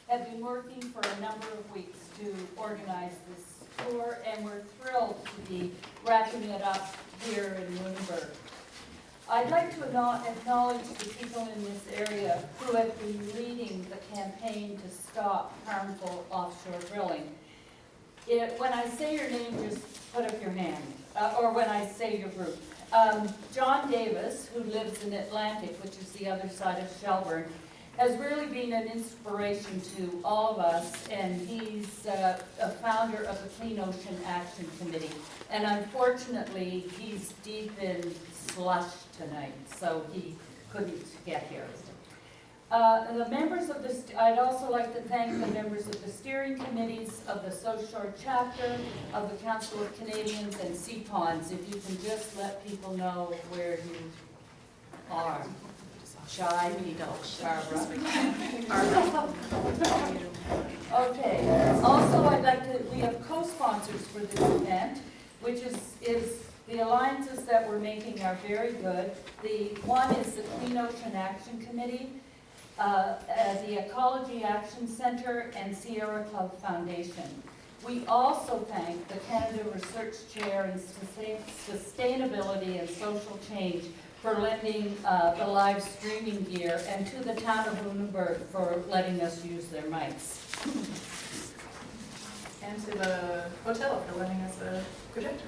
have been working for a number of weeks to organize this tour, and we're thrilled to be wrapping it up here in Lunenburg. I'd like to acknowledge the people in this area who have been leading the campaign to stop harmful offshore drilling. When I say your name, just put up your hand, or when I say your group. John Davis, who lives in Atlantic, which is the other side of Shelburne, has really been an inspiration to all of us, and he's a founder of the Clean Ocean Action Committee. And unfortunately, he's deep in slush tonight, so he couldn't get here. The members of I'd also like to thank the members of the steering committees of the South Shore chapter, of the Council of Canadians, and Sea Ponds. If you can just let people know where you are. Shy, Barbara. Okay. Also, I'd like to, we have co-sponsors for this event, which is the alliances that we're making are very good. The one is the Clean Ocean Action Committee, the Ecology Action Center, and Sierra Club Foundation. We also thank the Canada Research Chair in Sustainability and Social Change for lending the live streaming gear, and to the town of Lunenburg for letting us use their mics. And to the hotel for lending us a projector.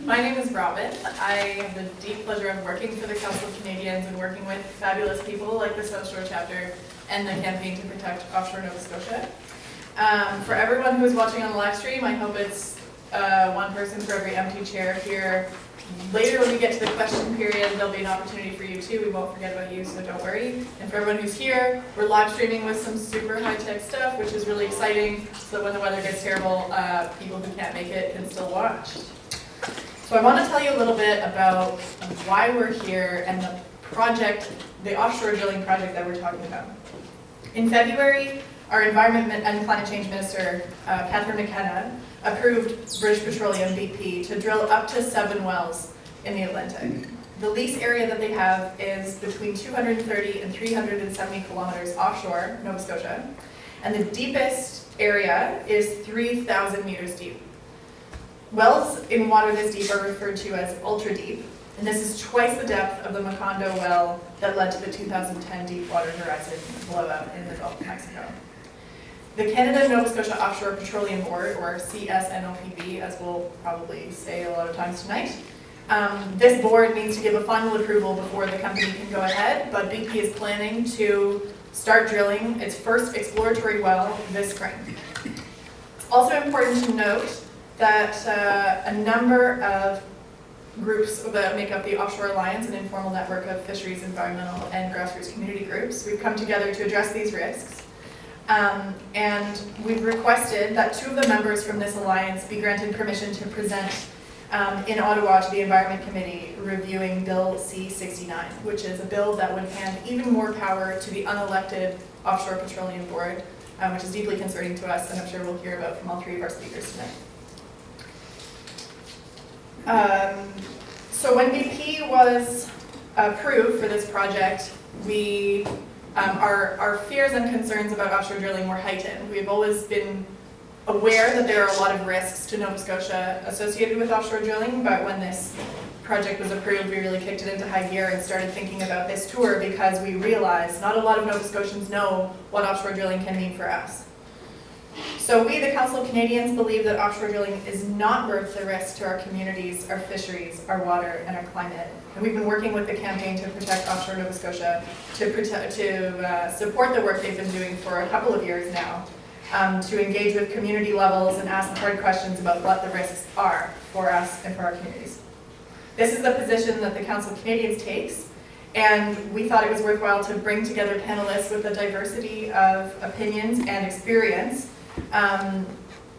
My name is Robin. I have the deep pleasure of working for the Council of Canadians and working with fabulous people like the South Shore chapter and the campaign to protect offshore Nova Scotia. For everyone who is watching on the live stream, I hope it's one person for every empty chair here. Later when we get to the question period, there'll be an opportunity for you too. We won't forget about you, so don't worry. And for everyone who's here, we're live streaming with some super high-tech stuff, which is really exciting, so that when the weather gets terrible, people who can't make it can still watch. So I want to tell you a little bit about why we're here and the project, the offshore drilling project that we're talking about. In February, our Environment and Climate Change Minister, Catherine McKenna, approved British Petroleum BP to drill up to 7 wells in the Atlantic. The lease area that they have is between 230 and 370 kilometers offshore Nova Scotia, and the deepest area is 3,000 meters deep. Wells in water this deep are referred to as ultra deep, and this is twice the depth of the Macondo well that led to the 2010 Deepwater Horizon blowout in the Gulf of Mexico. The Canada-Nova Scotia Offshore Petroleum Board, or CSNOPB, as we'll probably say a lot of times tonight, this board needs to give a final approval before the company can go ahead, but BP is planning to start drilling its first exploratory well this spring. It's also important to note that a number of groups that make up the Offshore Alliance, an informal network of fisheries, environmental, and grassroots community groups, we've come together to address these risks. And we've requested that 2 of the members from this alliance be granted permission to present in Ottawa to the Environment Committee reviewing Bill C-69, which is a bill that would hand even more power to the unelected Offshore Petroleum Board, which is deeply concerning to us, and I'm sure we'll hear about from all 3 of our speakers tonight. So when BP was approved for this project, our fears and concerns about offshore drilling were heightened. We've always been aware that there are a lot of risks to Nova Scotia associated with offshore drilling, but when this project was approved, we really kicked it into high gear and started thinking about this tour because we realized not a lot of Nova Scotians know what offshore drilling can mean for us. So we, the Council of Canadians, believe that offshore drilling is not worth the risk to our communities, our fisheries, our water, and our climate. And we've been working with the campaign to protect offshore Nova Scotia to support the work they've been doing for a couple of years now, to engage with community levels and ask hard questions about what the risks are for us and for our communities. This is the position that the Council of Canadians takes, and we thought it was worthwhile to bring together panelists with a diversity of opinions and experience.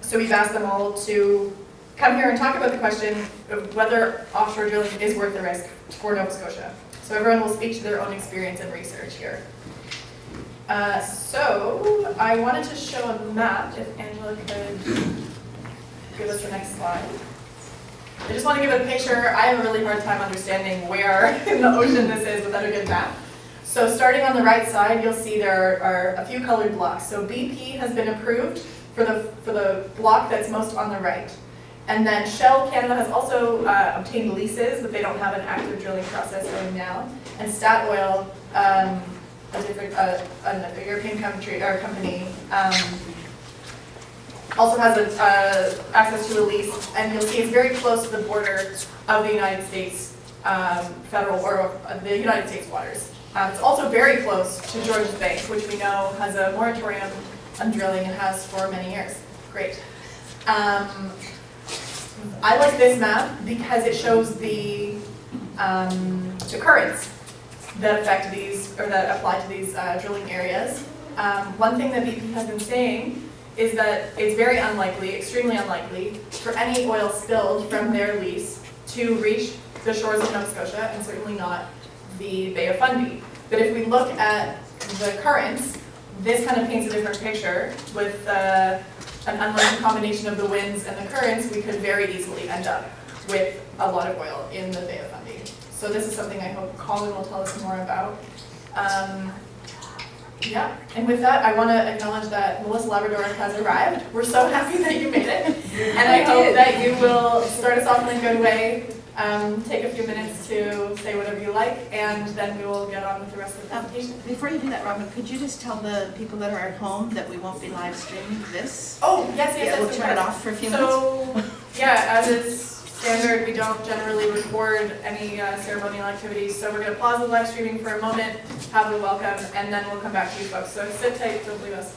So we've asked them all to come here and talk about the question of whether offshore drilling is worth the risk for Nova Scotia. So everyone will speak to their own experience and research here. So I wanted to show a map, if Angela could give us the next slide. I just want to give a picture. I have a really hard time understanding where in the ocean this is without a good map. So starting on the right side, you'll see there are a few colored blocks. So BP has been approved for the block that's most on the right. And then Shell Canada has also obtained leases, but they don't have an active drilling process going now. And Statoil, a European country or company, also has access to a lease. And you'll see it's very close to the border of the United States federal or the United States waters. It's also very close to Georges Bank, which we know has a moratorium on drilling and has for many years. Great. I like this map because it shows the currents that affect these, or that apply to these drilling areas. One thing that BP has been saying is that it's very unlikely, extremely unlikely, for any oil spilled from their lease to reach the shores of Nova Scotia, and certainly not the Bay of Fundy. But if we look at the currents, this kind of paints a different picture. With an unlikely combination of the winds and the currents, we could very easily end up with a lot of oil in the Bay of Fundy. So this is something I hope Colin will tell us more about. Yeah, and with that, I want to acknowledge that Melissa Labrador has arrived. We're so happy that you made it. And I hope that you will start us off in a good way. Take a few minutes to say whatever you like, and then we will get on with the rest of the presentation. Before you do that, Robin, could you just tell the people that are at home that we won't be live streaming this? Oh, yes, Yeah, we'll turn it off for a few minutes. So, yeah, as is standard, we don't generally record any ceremonial activities, so we're going to pause the live streaming for a moment, have a welcome, and then we'll come back to you folks. So sit tight, don't leave us.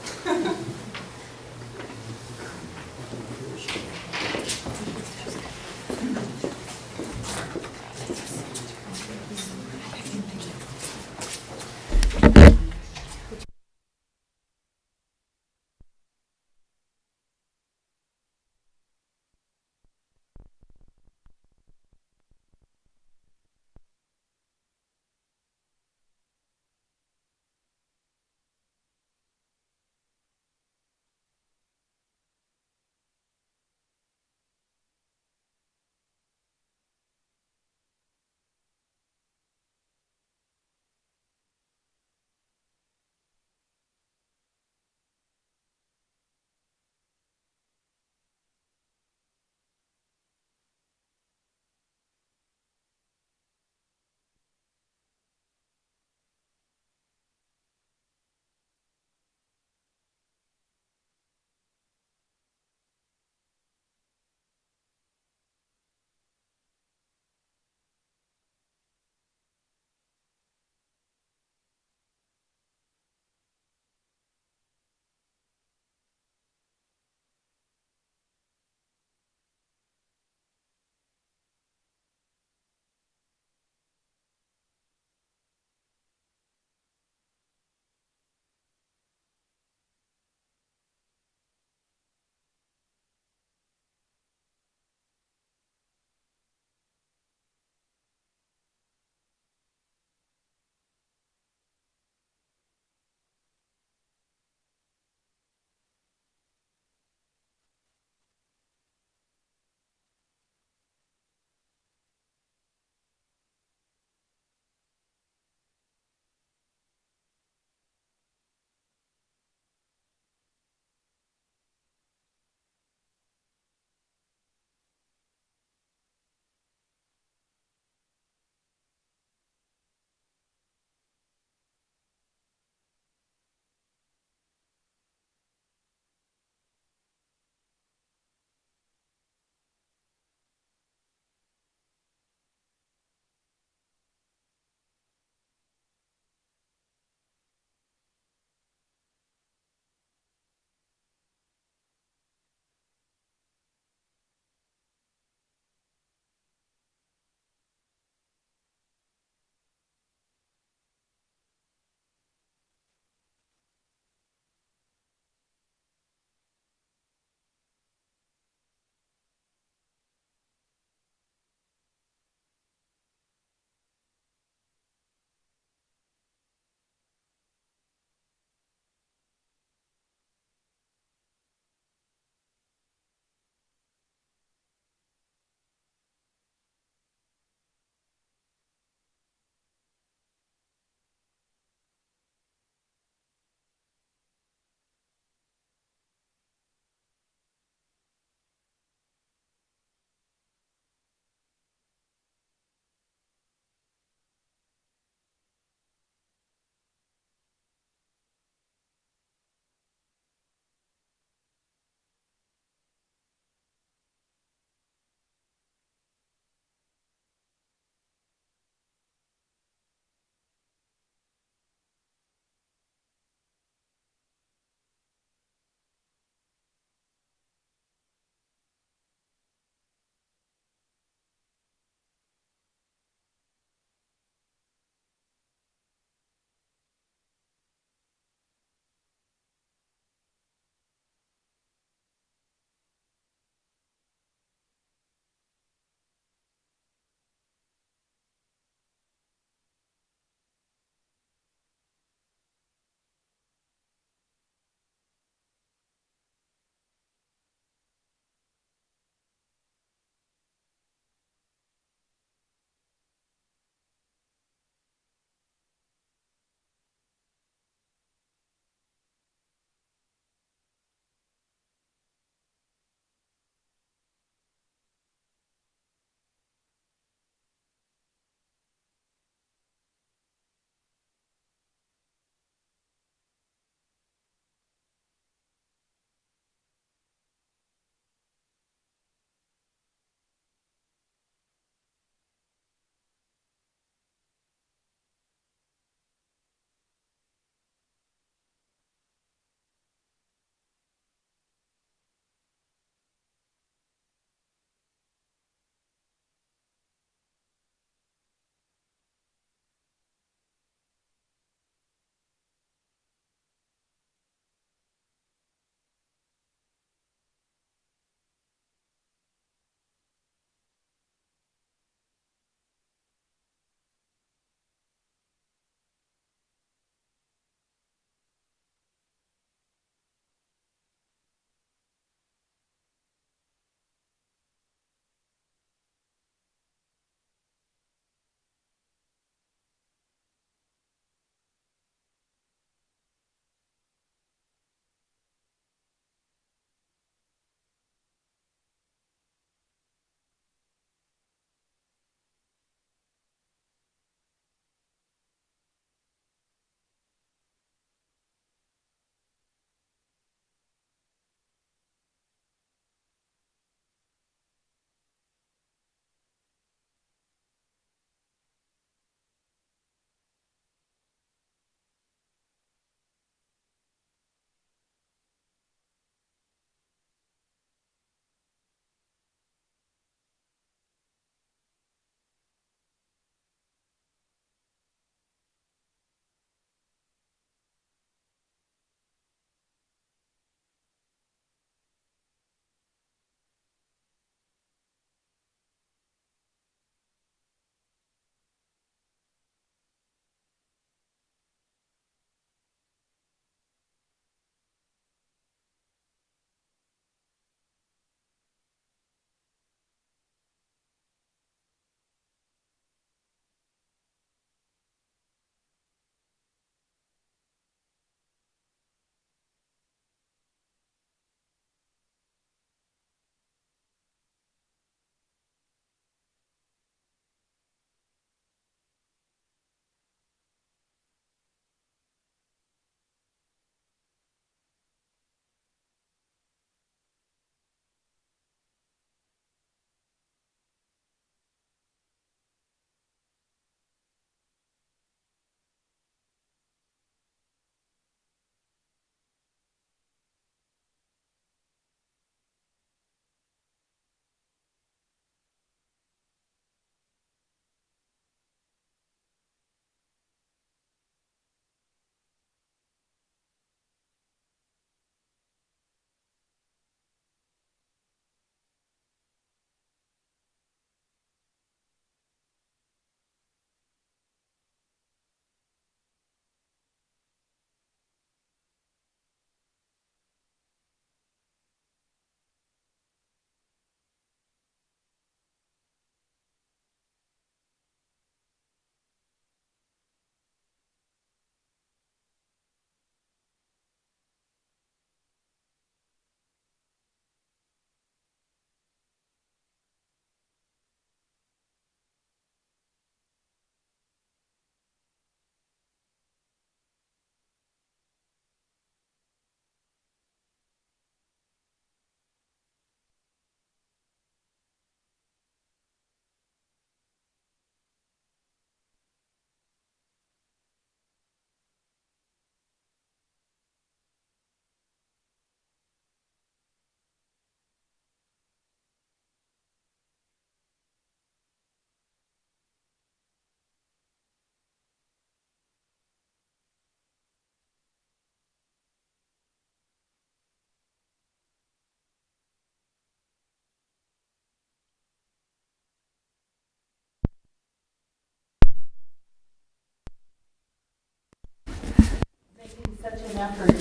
effort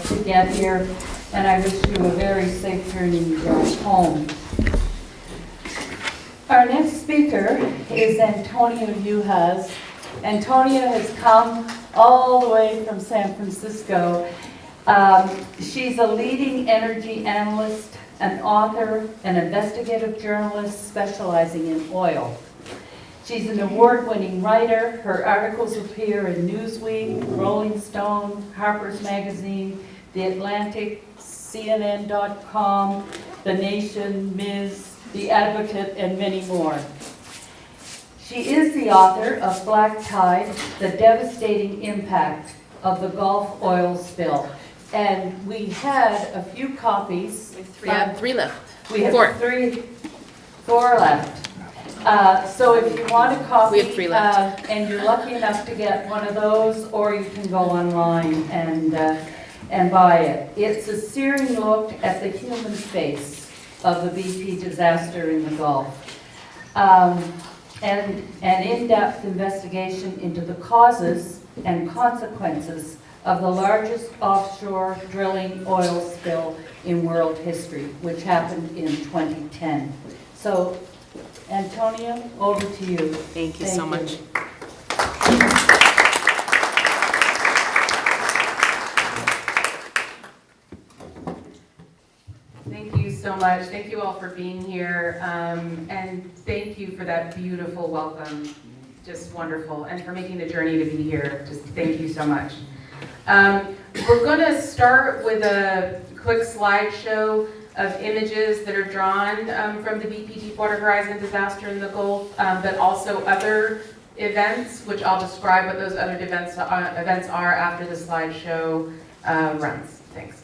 to get here, and I wish you a very safe journey home. Our next speaker is Antonia Juhasz. Antonia has come all the way from San Francisco. She's a leading energy analyst, an author, an investigative journalist specializing in oil. She's an award-winning writer. Her articles appear in Newsweek, Rolling Stone, Harper's Magazine, The Atlantic, CNN.com, The Nation, Ms., The Advocate, and many more. She is the author of Black Tide, The Devastating Impact of the Gulf Oil Spill. And we had a few copies. We have 3 left. We have Four. four left. So if you want a copy, We have 3 left. and you're lucky enough to get one of those, or you can go online and buy it. It's a searing look at the human face of the BP disaster in the Gulf, and an in-depth investigation into the causes and consequences of the largest offshore drilling oil spill in world history, which happened in 2010. So, Antonia, over to you. Thank you so much. Thank you so much. Thank you all for being here, and thank you for that beautiful welcome. Just wonderful, and for making the journey to be here. Just thank you so much. We're going to start with a quick slideshow of images that are drawn from the BP Deepwater Horizon disaster in the Gulf, but also other events, which I'll describe what those other events are after the slideshow runs. Thanks.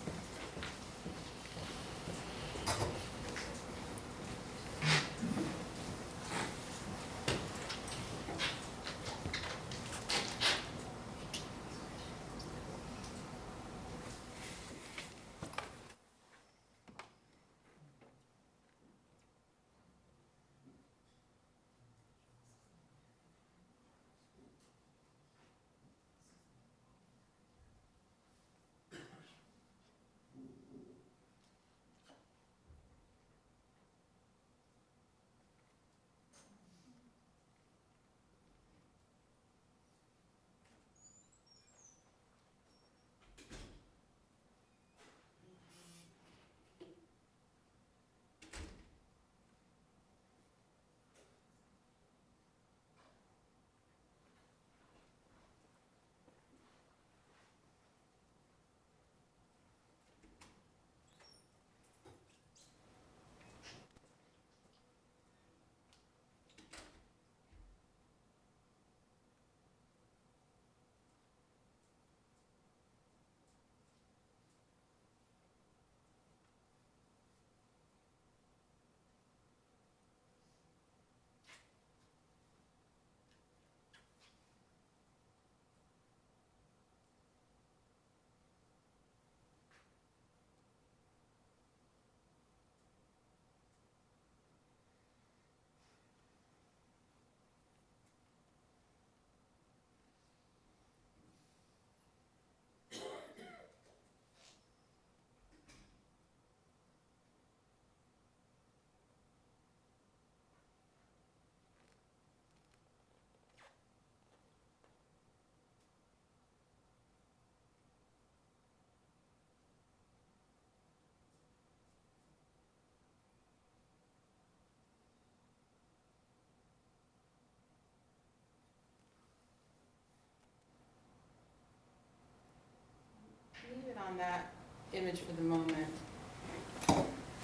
Leave it on that image for the moment.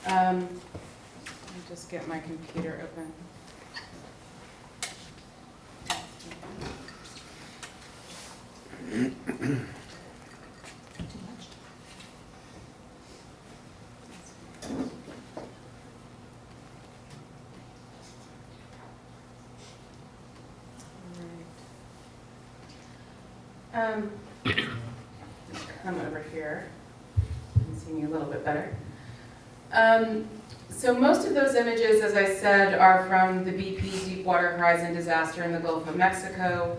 Let me just get my computer open. Come over here and see me a little bit better. So most of those images, as I said, are from the BP Deepwater Horizon disaster in the Gulf of Mexico.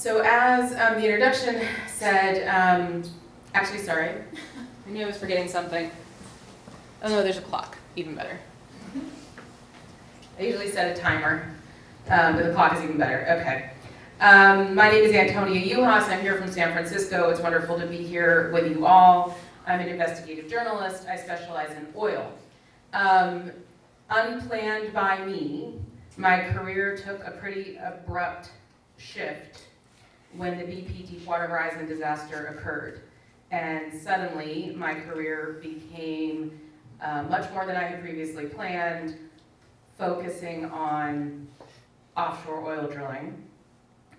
So as the introduction said, actually, sorry, I knew I was forgetting something. Oh no, there's a clock, even better. I usually set a timer, but the clock is even better, okay. My name is Antonia Juhasz. I'm here from San Francisco. It's wonderful to be here with you all. I'm an investigative journalist. I specialize in oil. Unplanned by me, my career took a pretty abrupt shift when the BP Deepwater Horizon disaster occurred. And suddenly, my career became much more than I had previously planned, focusing on offshore oil drilling,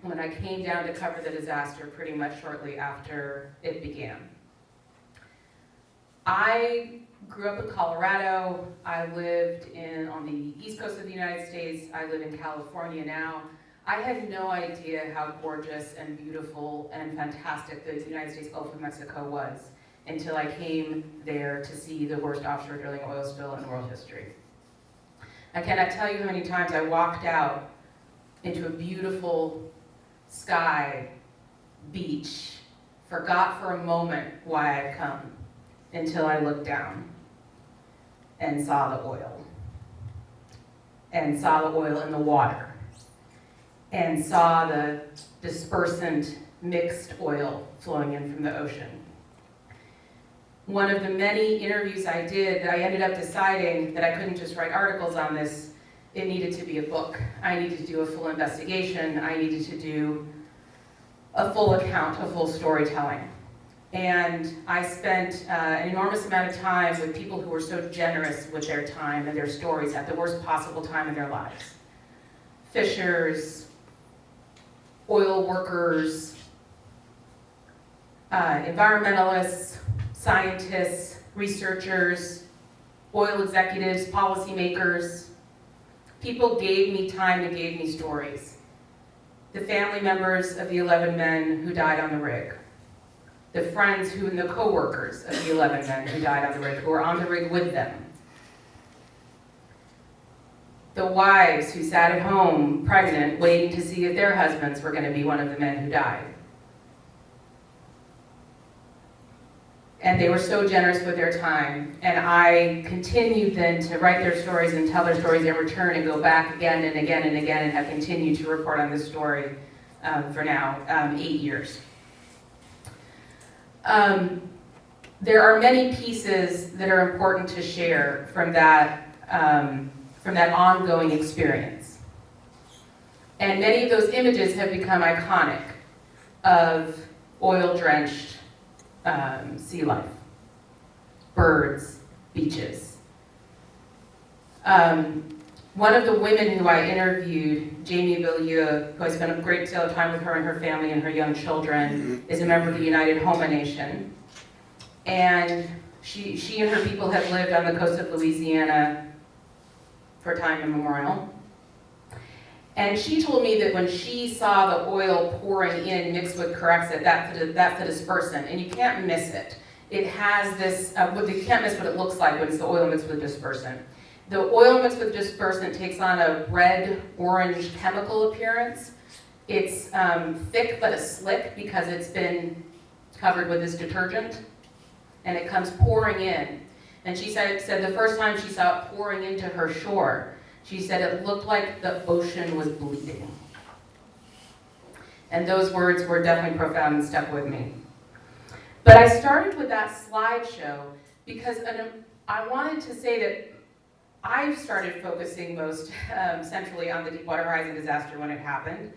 when I came down to cover the disaster pretty much shortly after it began. I grew up in Colorado. I lived on the east coast of the United States. I live in California now. I had no idea how gorgeous and beautiful and fantastic the United States Gulf of Mexico was until I came there to see the worst offshore drilling oil spill in world history. I cannot tell you how many times I walked out into a beautiful sky, beach, forgot for a moment why I'd come, until I looked down and saw the oil, and saw the oil in the water, and saw the dispersant mixed oil flowing in from the ocean. One of the many interviews I did, I ended up deciding that I couldn't just write articles on this. It needed to be a book. I needed to do a full investigation. I needed to do a full account, a full storytelling. And I spent an enormous amount of time with people who were so generous with their time and their stories at the worst possible time in their lives. Fishers, oil workers, environmentalists, scientists, researchers, oil executives, policymakers. People gave me time and gave me stories. The family members of the 11 men who died on the rig. The friends and the co-workers of the 11 men who died on the rig, who were on the rig with them. The wives who sat at home, pregnant, waiting to see if their husbands were going to be one of the men who died. And they were so generous with their time. And I continued then to write their stories and tell their stories in return and go back again and again and again and have continued to report on this story for now 8 years. There are many pieces that are important to share from that ongoing experience. And many of those images have become iconic of oil-drenched sea life, birds, beaches. One of the women who I interviewed, Jamie Villieu, who I spent a great deal of time with her and her family and her young children, is a member of the United Homa Nation. And she and her people have lived on the coast of Louisiana for time immemorial. And she told me that when she saw the oil pouring in mixed with Corexit, that's the dispersant, and you can't miss it. It has this, you can't miss what it looks like when it's the oil mixed with dispersant. The oil mixed with dispersant takes on a red-orange chemical appearance. It's thick but a slick because it's been covered with this detergent, and it comes pouring in. And she said the first time she saw it pouring into her shore, she said it looked like the ocean was bleeding. And those words were definitely profound and stuck with me. But I started with that slideshow because I wanted to say that I started focusing most centrally on the Deepwater Horizon disaster when it happened,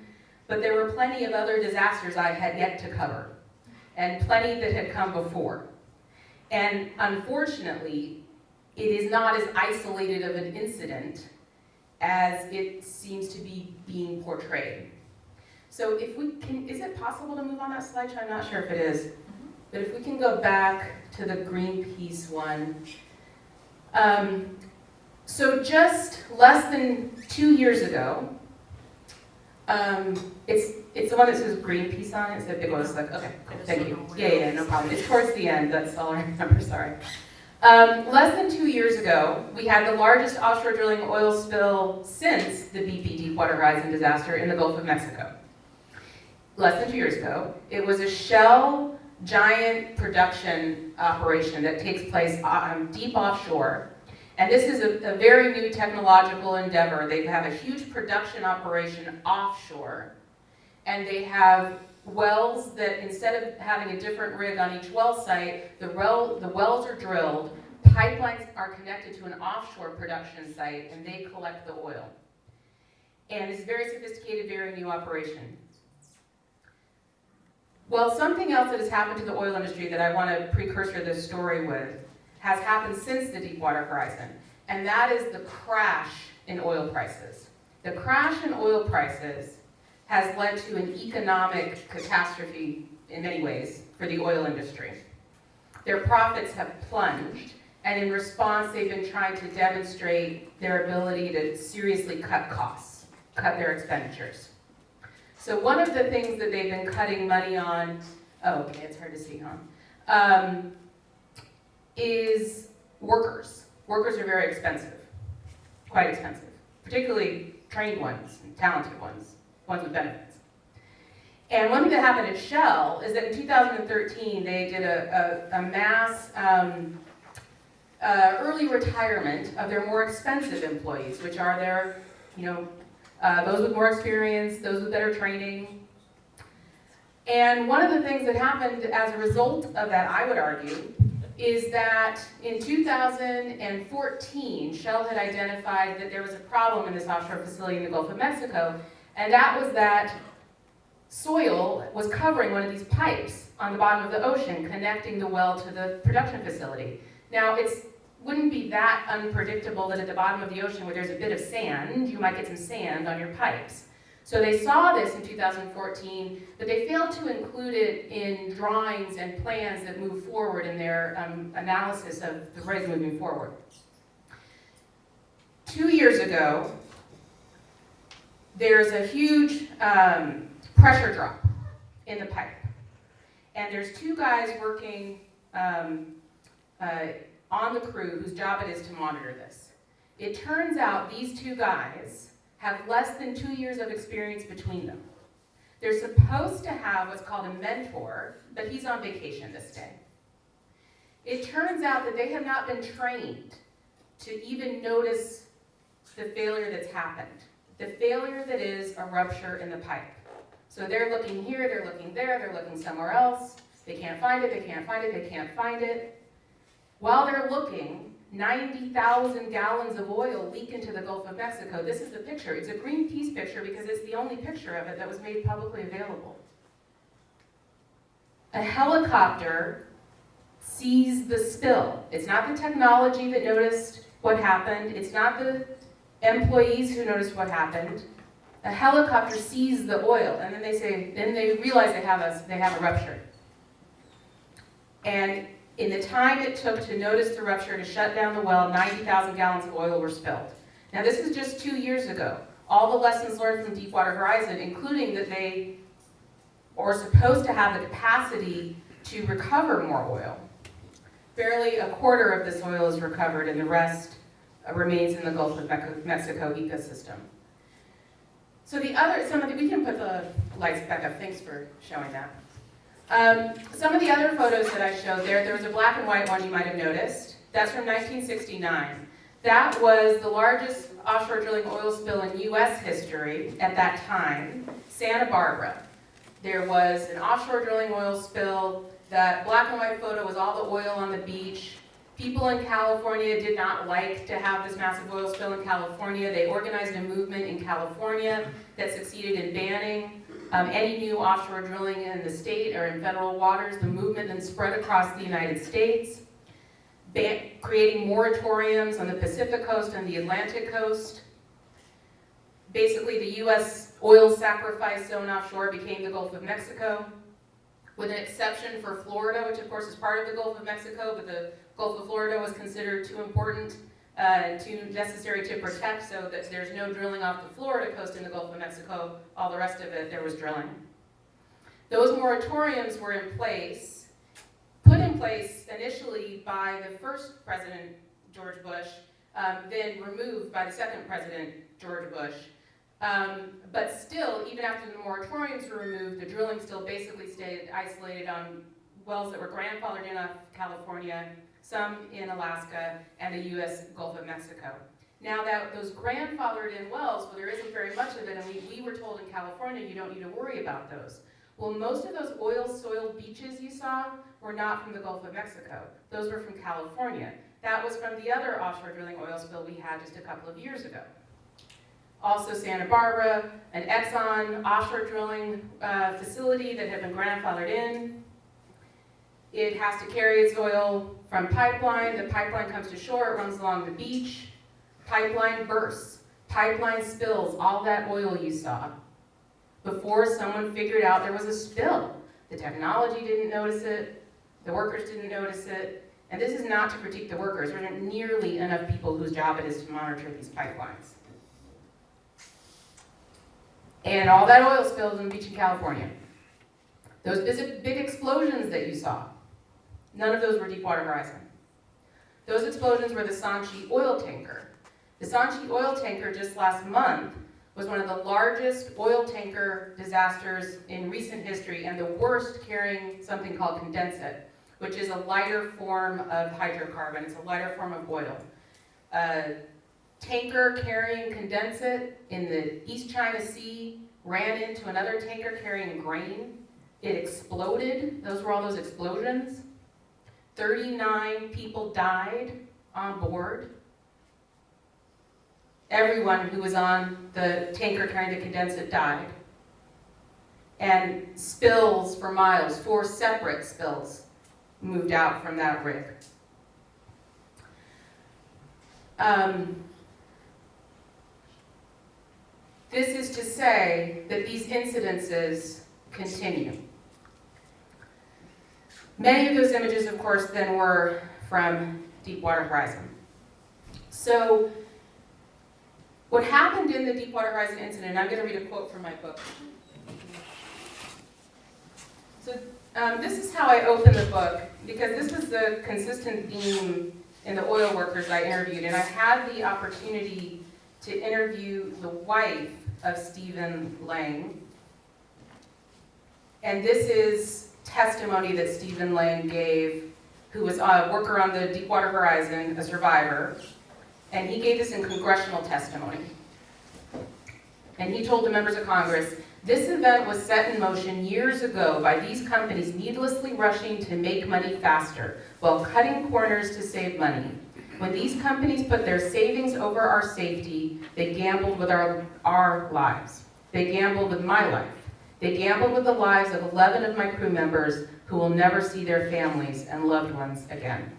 but there were plenty of other disasters I had yet to cover, and plenty that had come before. And unfortunately, it is not as isolated of an incident as it seems to be being portrayed. So if we can, is it possible to move on that slideshow? I'm not sure if it is. But if we can go back to the Greenpeace one. So just less than 2 years ago, it's the one that says Greenpeace on it. It goes like, okay, cool, thank you. Yeah, no problem. It's towards the end, that's all I remember, sorry. Less than 2 years ago, we had the largest offshore drilling oil spill since the BP Deepwater Horizon disaster in the Gulf of Mexico. less than 2 years ago. It was a Shell giant production operation that takes place deep offshore. And this is a very new technological endeavor. They have a huge production operation offshore. And they have wells that, instead of having a different rig on each well site, the wells are drilled, pipelines are connected to an offshore production site, and they collect the oil. And it's a very sophisticated, very new operation. Well, something else that has happened to the oil industry that I want to precursor this story with has happened since the Deepwater Horizon, and that is the crash in oil prices. The crash in oil prices has led to an economic catastrophe in many ways for the oil industry. Their profits have plunged, and in response, they've been trying to demonstrate their ability to seriously cut costs, cut their expenditures. So one of the things that they've been cutting money on, oh, okay, it's hard to see, huh? Is workers. Workers are very expensive, quite expensive, particularly trained ones and talented ones with benefits. And one thing that happened at Shell is that in 2013, they did a mass early retirement of their more expensive employees, which are their, those with more experience, those with better training. And one of the things that happened as a result of that, I would argue, is that in 2014, Shell had identified that there was a problem in this offshore facility in the Gulf of Mexico, and that was that soil was covering one of these pipes on the bottom of the ocean, connecting the well to the production facility. Now, it wouldn't be that unpredictable that at the bottom of the ocean where there's a bit of sand, you might get some sand on your pipes. So they saw this in 2014, but they failed to include it in drawings and plans that move forward in their analysis of the rig moving forward. 2 years ago, there's a huge pressure drop in the pipe. And there's two guys working on the crew whose job it is to monitor this. It turns out these two guys have less than 2 years of experience between them. They're supposed to have what's called a mentor, but he's on vacation this day. It turns out that they have not been trained to even notice the failure that's happened. The failure that is a rupture in the pipe. So they're looking here, they're looking there, they're looking somewhere else. They can't find it, they can't find it, they can't find it. While they're looking, 90,000 gallons of oil leak into the Gulf of Mexico. This is the picture. It's a Greenpeace picture because it's the only picture of it that was made publicly available. A helicopter sees the spill. It's not the technology that noticed what happened. It's not the employees who noticed what happened. A helicopter sees the oil, and then they realize they have a rupture. And in the time it took to notice the rupture, to shut down the well, 90,000 gallons of oil were spilled. Now this is just 2 years ago. All the lessons learned from Deepwater Horizon, including that they are supposed to have the capacity to recover more oil. Barely a quarter of this oil is recovered, and the rest remains in the Gulf of Mexico ecosystem. So we can put the lights back up. Thanks for showing that. Some of the other photos that I showed there was a black and white one you might have noticed. That's from 1969. That was the largest offshore drilling oil spill in U.S. history at that time, Santa Barbara. There was an offshore drilling oil spill. That black and white photo was all the oil on the beach. People in California did not like to have this massive oil spill in California. They organized a movement in California that succeeded in banning any new offshore drilling in the state or in federal waters. The movement then spread across the United States, creating moratoriums on the Pacific coast and the Atlantic coast. Basically, the U.S. oil sacrifice zone offshore became the Gulf of Mexico, with an exception for Florida, which of course is part of the Gulf of Mexico, but the Gulf of Florida was considered too important and too necessary to protect, so that there's no drilling off the Florida coast in the Gulf of Mexico. All the rest of it, there was drilling. Those moratoriums were put in place initially by the first President, George Bush, then removed by the second President, George Bush, But still, even after the moratoriums were removed, the drilling still basically stayed isolated on wells that were grandfathered in off California, some in Alaska, and the U.S. Gulf of Mexico. Now that those grandfathered in wells, well, there isn't very much of it, and we were told in California you don't need to worry about those. Well, most of those oil-soiled beaches you saw were not from the Gulf of Mexico. Those were from California. That was from the other offshore drilling oil spill we had just a couple of years ago. Also Santa Barbara, an Exxon offshore drilling facility that had been grandfathered in. It has to carry its oil from pipeline. The pipeline comes to shore, it runs along the beach. Pipeline bursts, pipeline spills, all that oil you saw. Before someone figured out there was a spill. The technology didn't notice it, the workers didn't notice it, and this is not to critique the workers. There aren't nearly enough people whose job it is to monitor these pipelines. And all that oil spilled on the beach in California. Those big explosions that you saw, none of those were Deepwater Horizon. Those explosions were the Sanchi oil tanker. The Sanchi oil tanker just last month was one of the largest oil tanker disasters in recent history and the worst, carrying something called condensate, which is a lighter form of hydrocarbon. It's a lighter form of oil. A tanker carrying condensate in the East China Sea ran into another tanker carrying grain. It exploded. Those were all those explosions. 39 people died on board. Everyone who was on the tanker carrying the condensate died. And spills for miles, 4 separate spills, moved out from that rig. This is to say that these incidences continue. Many of those images, of course, then were from Deepwater Horizon. So, what happened in the Deepwater Horizon incident, and I'm going to read a quote from my book. So this is how I opened the book, because this was the consistent theme in the oil workers I interviewed, and I had the opportunity to interview the wife of Stephen Lang. And this is testimony that Stephen Lang gave, who was a worker on the Deepwater Horizon, a survivor. And he gave this in congressional testimony. And he told the members of Congress, "This event was set in motion years ago by these companies needlessly rushing to make money faster while cutting corners to save money. When these companies put their savings over our safety, they gambled with our lives. They gambled with my life. They gambled with the lives of 11 of my crew members who will never see their families and loved ones again."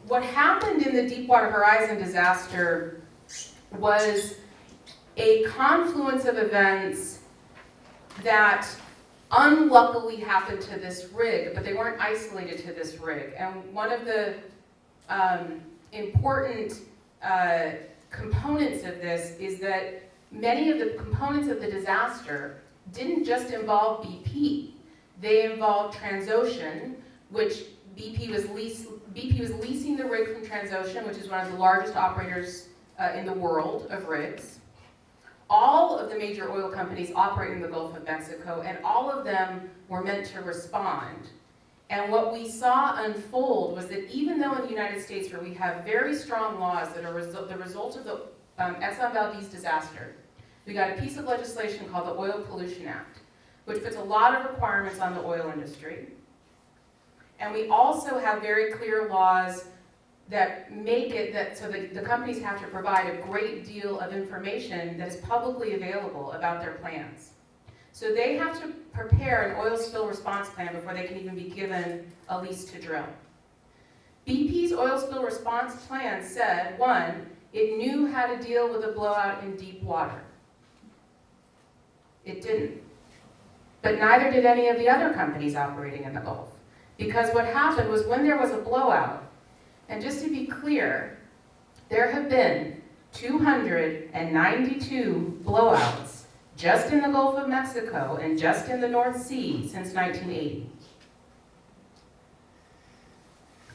What happened in the Deepwater Horizon disaster was a confluence of events that unluckily happened to this rig, but they weren't isolated to this rig. And one of the important components of this is that many of the components of the disaster didn't just involve BP. They involved Transocean, which BP was leasing the rig from Transocean, which is one of the largest operators in the world of rigs. All of the major oil companies operate in the Gulf of Mexico, and all of them were meant to respond. And what we saw unfold was that even though in the United States, where we have very strong laws that are the result of the Exxon Valdez disaster, we got a piece of legislation called the Oil Pollution Act, which puts a lot of requirements on the oil industry. And we also have very clear laws that make it that so the companies have to provide a great deal of information that is publicly available about their plans. So they have to prepare an oil spill response plan before they can even be given a lease to drill. BP's oil spill response plan said, 1, it knew how to deal with a blowout in deep water. It didn't. But neither did any of the other companies operating in the Gulf. Because what happened was when there was a blowout, and just to be clear, there have been 292 blowouts just in the Gulf of Mexico and just in the North Sea since 1980.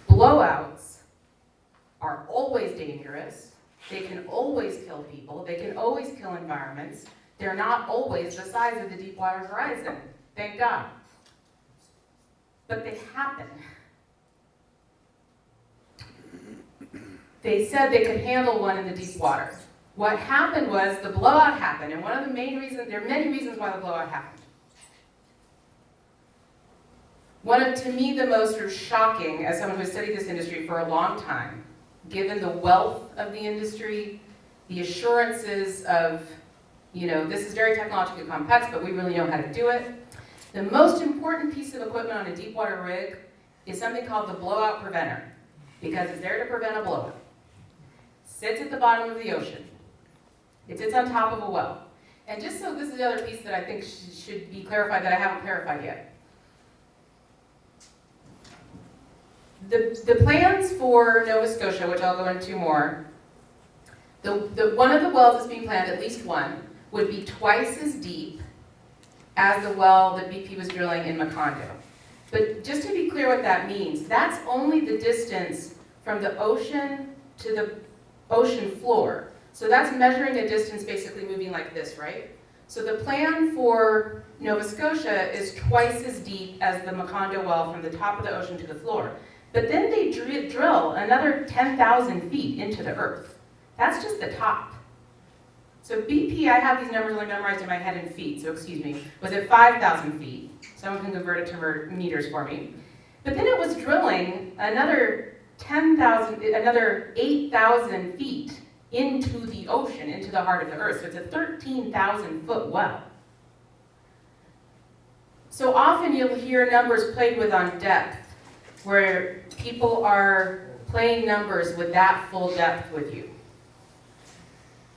Blowouts are always dangerous, They can always kill people. They can always kill environments. They're not always the size of the Deepwater Horizon, thank God. But they happen. They said they could handle one in the deep water. What happened was the blowout happened, and one of the main reasons, there are many reasons why the blowout happened. One of, to me, the most sort of shocking, as someone who has studied this industry for a long time, given the wealth of the industry, the assurances of, this is very technologically complex, but we really know how to do it. The most important piece of equipment on a deep water rig is something called the blowout preventer, because it's there to prevent a blowout. Sits at the bottom of the ocean. It sits on top of a well. And just so this is the other piece that I think should be clarified that I haven't clarified yet. The plans for Nova Scotia, which I'll go into more, one of the wells that's being planned, at least one, would be twice as deep as the well that BP was drilling in Macondo. But just to be clear what that means, that's only the distance from the ocean to the ocean floor. So that's measuring a distance basically moving like this, right? So the plan for Nova Scotia is twice as deep as the Macondo well from the top of the ocean to the floor. But then they drill another 10,000 feet into the earth. That's just the top. So BP, I have these numbers only memorized in my head in feet, so excuse me, was at 5,000 feet. Someone can convert it to meters for me. But then it was drilling another 8,000 feet into the ocean, into the heart of the earth. So it's a 13,000 foot well. So often you'll hear numbers played with on depth, where people are playing numbers with that full depth with you.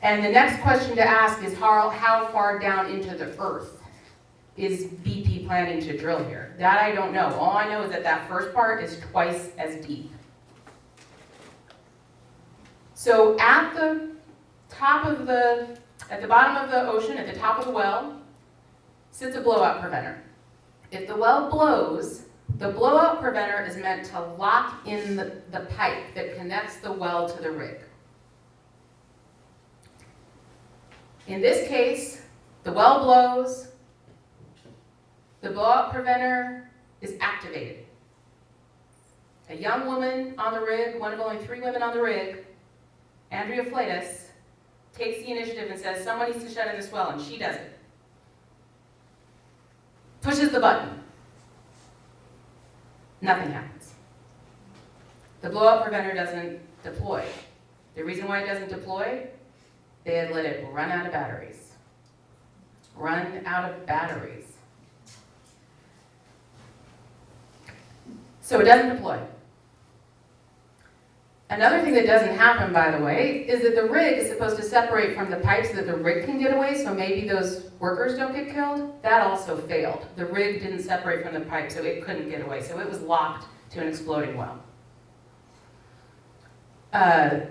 And the next question to ask is how far down into the earth is BP planning to drill here? That I don't know. All I know is that that first part is twice as deep. So at the bottom of the ocean, at the top of the well, sits a blowout preventer. If the well blows, the blowout preventer is meant to lock in the pipe that connects the well to the rig. In this case, the well blows, the blowout preventer is activated. A young woman on the rig, one of only 3 women on the rig, Andrea Flatus, takes the initiative and says, someone needs to shut in this well, and she does it. Pushes the button. Nothing happens. The blowout preventer doesn't deploy. The reason why it doesn't deploy, they had let it run out of batteries. Run out of batteries. So it doesn't deploy. Another thing that doesn't happen, by the way, is that the rig is supposed to separate from the pipe so that the rig can get away, so maybe those workers don't get killed. That also failed. The rig didn't separate from the pipe, so it couldn't get away. So it was locked to an exploding well. The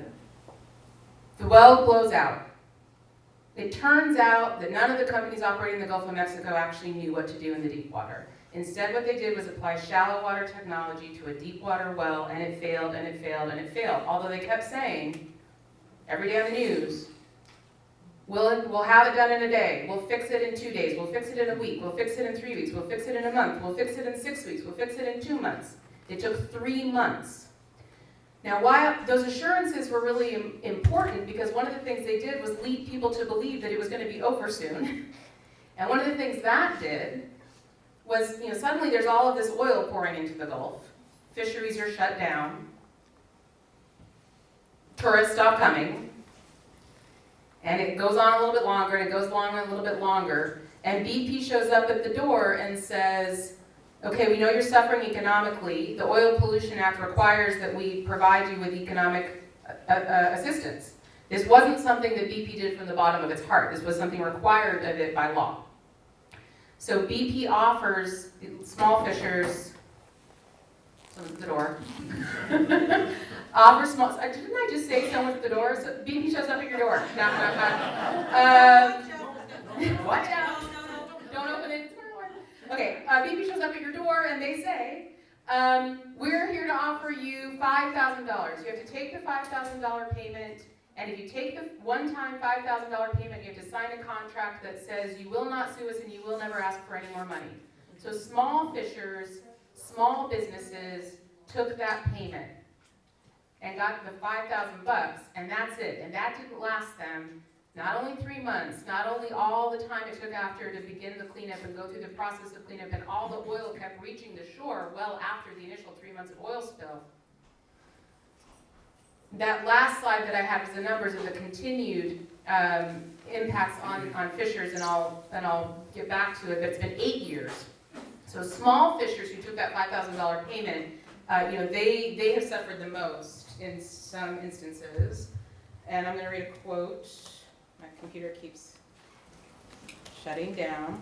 well blows out. It turns out that none of the companies operating in the Gulf of Mexico actually knew what to do in the deep water. Instead, what they did was apply shallow water technology to a deep water well, and it failed, and it failed, and it failed. Although they kept saying, every day on the news, we'll have it done in a day, we'll fix it in 2 days, we'll fix it in a week, we'll fix it in 3 weeks, we'll fix it in a month, we'll fix it in 6 weeks, we'll fix it in 2 months. It took 3 months. Now, why those assurances were really important, because one of the things they did was lead people to believe that it was going to be over soon. And one of the things that did was, suddenly there's all of this oil pouring into the Gulf. Fisheries are shut down. Tourists stop coming. And it goes on a little bit longer, and it goes on a little bit longer. And BP shows up at the door and says, okay, we know you're suffering economically. The Oil Pollution Act requires that we provide you with economic assistance. This wasn't something that BP did from the bottom of its heart. This was something required of it by law. So BP offers small fishers, someone's at the door, offers small, didn't I just say someone's at the door? So BP shows up at your door. Watch out. Don't open it. Okay, BP shows up at your door and they say, we're here to offer you $5,000. You have to take the $5,000 payment And if you take the one-time $5,000 payment, you have to sign a contract that says you will not sue us and you will never ask for any more money. So small fishers, small businesses took that payment and got the $5,000, and that's it. And that didn't last them not only 3 months, not only all the time it took after to begin the cleanup and go through the process of cleanup, and all the oil kept reaching the shore well after the initial 3 months of oil spill. That last slide that I had was the numbers of the continued impacts on fishers, and I'll get back to it, but it's been 8 years. So small fishers who took that $5,000 payment, they have suffered the most in some instances. And I'm going to read a quote. My computer keeps shutting down.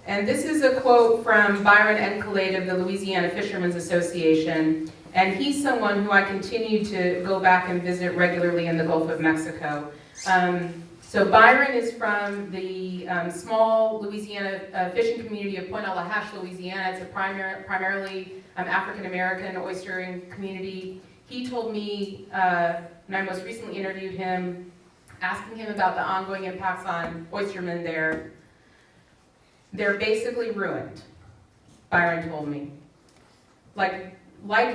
And this is a quote from Byron Encolade of the Louisiana Fishermen's Association. And he's someone who I continue to go back and visit regularly in the Gulf of Mexico. So Byron is from the small Louisiana fishing community of Pointe-à-la-Hache, Louisiana. It's a primarily African-American oystering community. He told me, when I most recently interviewed him, asking him about the ongoing impacts on oystermen there, they're basically ruined, Byron told me. Like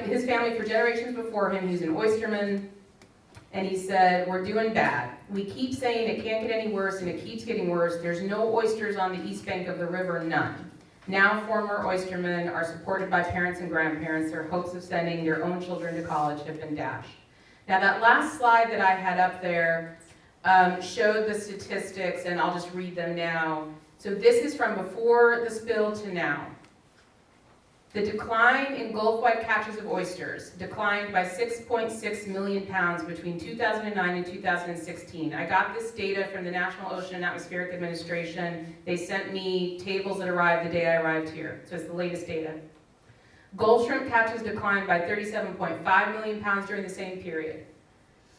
his family for generations before him, he's an oysterman, and he said, we're doing bad. We keep saying it can't get any worse, and it keeps getting worse. There's no oysters on the east bank of the river, none. Now former oystermen are supported by parents and grandparents. Their hopes of sending their own children to college have been dashed. Now that last slide that I had up there showed the statistics, and I'll just read them now. So this is from before the spill to now. The decline in Gulf-wide catches of oysters declined by 6.6 million pounds between 2009 and 2016. I got this data from the National Ocean and Atmospheric Administration. They sent me tables that arrived the day I arrived here. So it's the latest data. Gulf shrimp catches declined by 37.5 million pounds during the same period.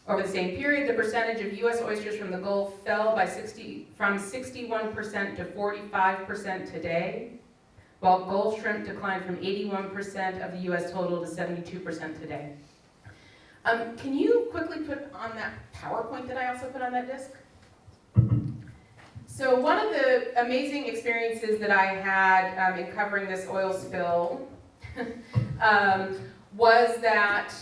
Over the same period, the percentage of U.S. oysters from the Gulf fell by from 61% to 45% today, while Gulf shrimp declined from 81% of the U.S. total to 72% today. Can you quickly put on that PowerPoint that I also put on that disc? So one of the amazing experiences that I had in covering this oil spill was that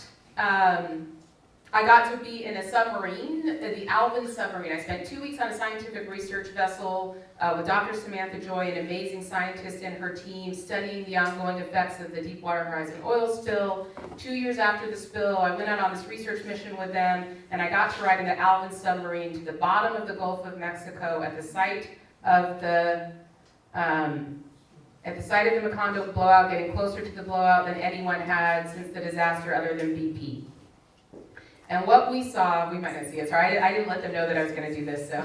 I got to be in a submarine, the Alvin submarine. I spent 2 weeks on a scientific research vessel with Dr. Samantha Joy, an amazing scientist and her team, studying the ongoing effects of the Deepwater Horizon oil spill. 2 years after the spill, I went out on this research mission with them, and I got to ride in the Alvin submarine to the bottom of the Gulf of Mexico at the site of the Macondo blowout, getting closer to the blowout than anyone had since the disaster other than BP. And what we saw, we might not see it, sorry, I didn't let them know that I was going to do this, so.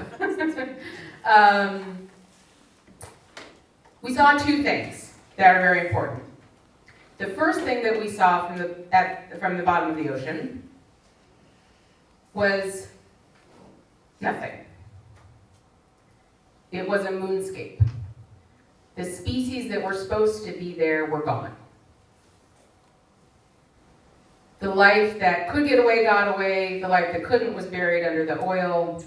We saw two things that are very important. The first thing that we saw from the bottom of the ocean was nothing. It was a moonscape. The species that were supposed to be there were gone. The life that could get away got away, the life that couldn't was buried under the oil.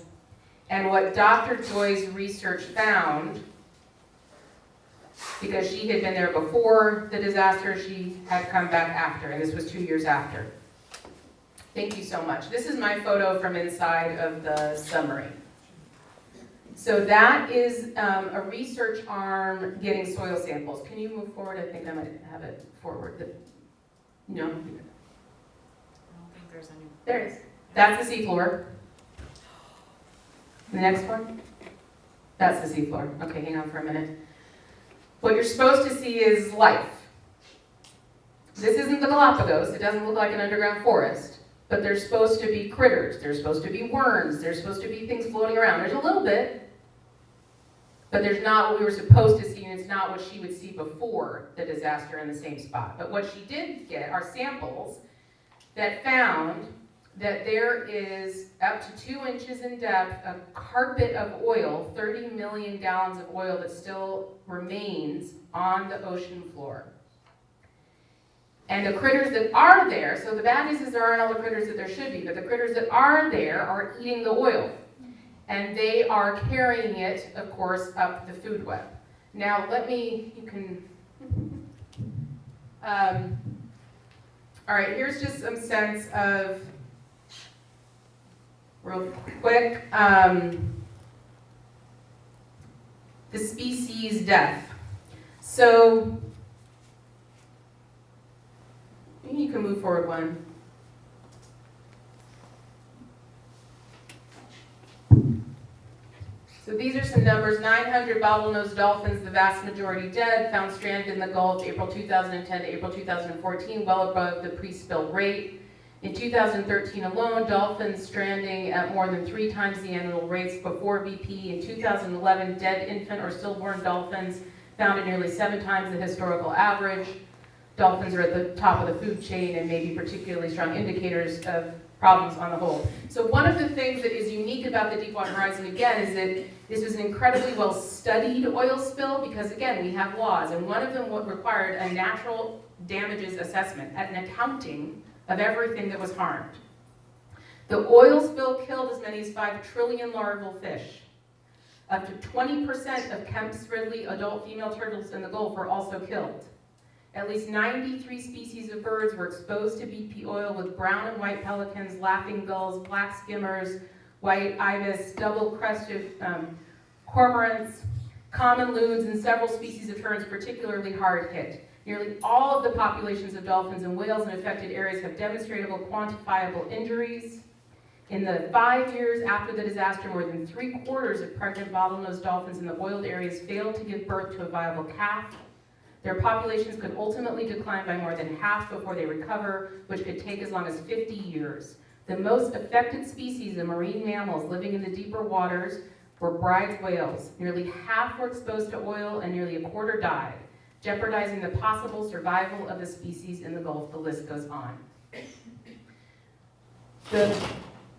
And what Dr. Joy's research found, because she had been there before the disaster, she had come back after, and this was 2 years after. Thank you so much. This is my photo from inside of the submarine. So that is a research arm getting soil samples. Can you move forward? I think I might have it forward. No? There it is. That's the seafloor. The next one. That's the seafloor. Okay, hang on for a minute. What you're supposed to see is life. This isn't the Galapagos. It doesn't look like an underground forest. But there's supposed to be critters. There's supposed to be worms. There's supposed to be things floating around. There's a little bit. But there's not what we were supposed to see, and it's not what she would see before the disaster in the same spot. But what she did get are samples that found that there is up to 2 inches in depth a carpet of oil, 30 million gallons of oil that still remains on the ocean floor. And the critters that are there, so the bad news is there aren't all the critters that there should be, but the critters that are there are eating the oil. And they are carrying it, of course, up the food web. Now, you can, all right, here's just some sense of, real quick, the species death. So, maybe you can move forward one. So these are some numbers: 900 bottlenose dolphins, the vast majority dead, found stranded in the Gulf April 2010 to April 2014, well above the pre-spill rate. In 2013 alone, dolphins stranding at more than 3 times the annual rates before BP. In 2011, dead infant or stillborn dolphins found at nearly 7 times the historical average. Dolphins are at the top of the food chain and may be particularly strong indicators of problems on the whole. So one of the things that is unique about the Deepwater Horizon, again, is that this was an incredibly well-studied oil spill because, again, we have laws, and one of them required a natural damages assessment, an accounting of everything that was harmed. The oil spill killed as many as 5 trillion larval fish. Up to 20% of Kemp's Ridley adult female turtles in the Gulf were also killed. At least 93 species of birds were exposed to BP oil, with brown and white pelicans, laughing gulls, black skimmers, white ibis, double-crested cormorants, common loons, and several species of terns particularly hard hit. Nearly all of the populations of dolphins and whales in affected areas have demonstrable quantifiable injuries. In the 5 years after the disaster, more than 3/4 of pregnant bottlenose dolphins in the oiled areas failed to give birth to a viable calf. Their populations could ultimately decline by more than half before they recover, which could take as long as 50 years. The most affected species of marine mammals living in the deeper waters were Bride's whales. Nearly half were exposed to oil and nearly 1/4 died, jeopardizing the possible survival of the species in the Gulf. The list goes on. The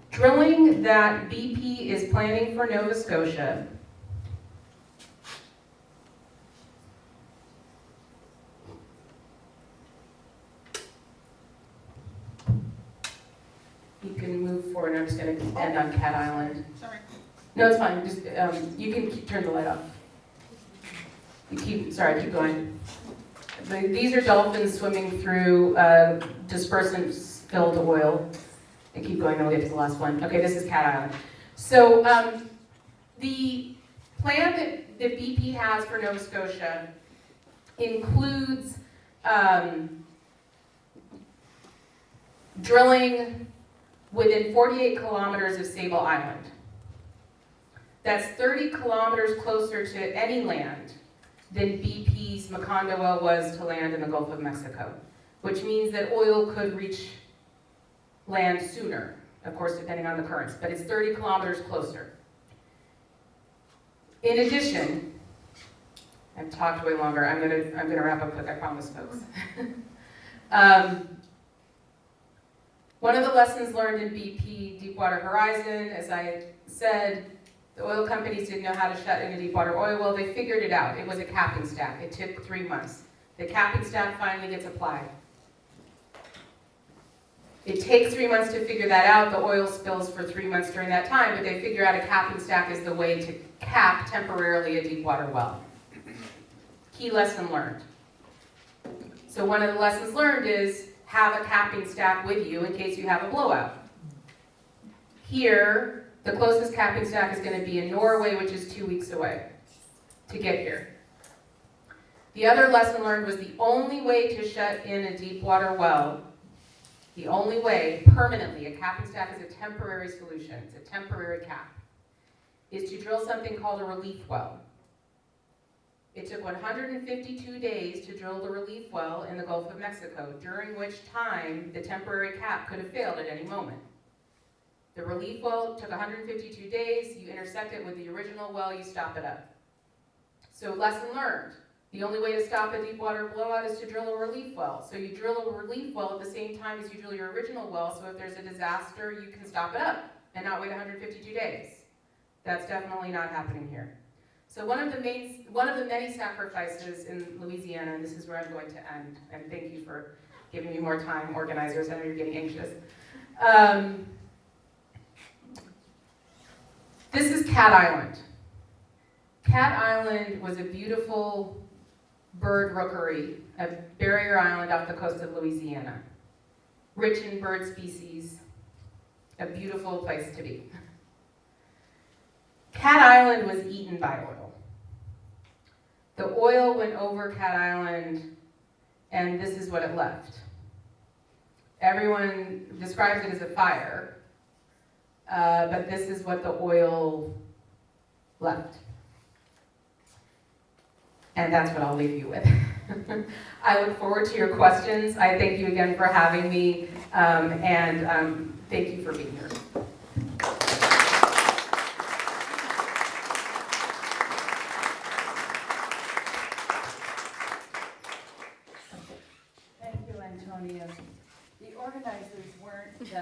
drilling that BP is planning for Nova Scotia You can move forward. I'm just going to end on Cat Island. Sorry. No, it's fine. Just you can turn the light off. Keep going. These are dolphins swimming through dispersant-filled oil. And keep going, and we'll get to the last one. Okay, this is Cat Island. So the plan that BP has for Nova Scotia includes drilling within 48 kilometers of Sable Island. That's 30 kilometers closer to any land than BP's Macondo well was to land in the Gulf of Mexico, which means that oil could reach land sooner, of course, depending on the currents, but it's 30 kilometers closer. In addition, I've talked way longer. I'm gonna wrap up quick, I promise, folks. One of the lessons learned in BP Deepwater Horizon, as I said, the oil companies didn't know how to shut in a deepwater oil well. They figured it out. It was a capping stack. It took 3 months. The capping stack finally gets applied. It takes 3 months to figure that out. The oil spills for 3 months during that time, but they figure out a capping stack is the way to cap temporarily a deepwater well. Key lesson learned. So one of the lessons learned is have a capping stack with you in case you have a blowout. Here, the closest capping stack is going to be in Norway, which is 2 weeks away to get here. The other lesson learned was the only way to shut in a deepwater well, the only way permanently, a capping stack is a temporary solution, it's a temporary cap, is to drill something called a relief well. It took 152 days to drill the relief well in the Gulf of Mexico, during which time the temporary cap could have failed at any moment. The relief well took 152 days, you intersect it with the original well, you stop it up. So lesson learned, the only way to stop a deepwater blowout is to drill a relief well. So you drill a relief well at the same time as you drill your original well, so if there's a disaster, you can stop it up and not wait 152 days. That's definitely not happening here. So one of the many sacrifices in Louisiana, and this is where I'm going to end, and thank you for giving me more time, organizers, I know you're getting anxious. This is Cat Island. Cat Island was a beautiful bird rookery, a barrier island off the coast of Louisiana. Rich in bird species, a beautiful place to be. Cat Island was eaten by oil. The oil went over Cat Island, and this is what it left. Everyone describes it as a fire, but this is what the oil left. And that's what I'll leave you with. I look forward to your questions. I thank you again for having me, and thank you for being here. Thank you, Antonia. The organizers weren't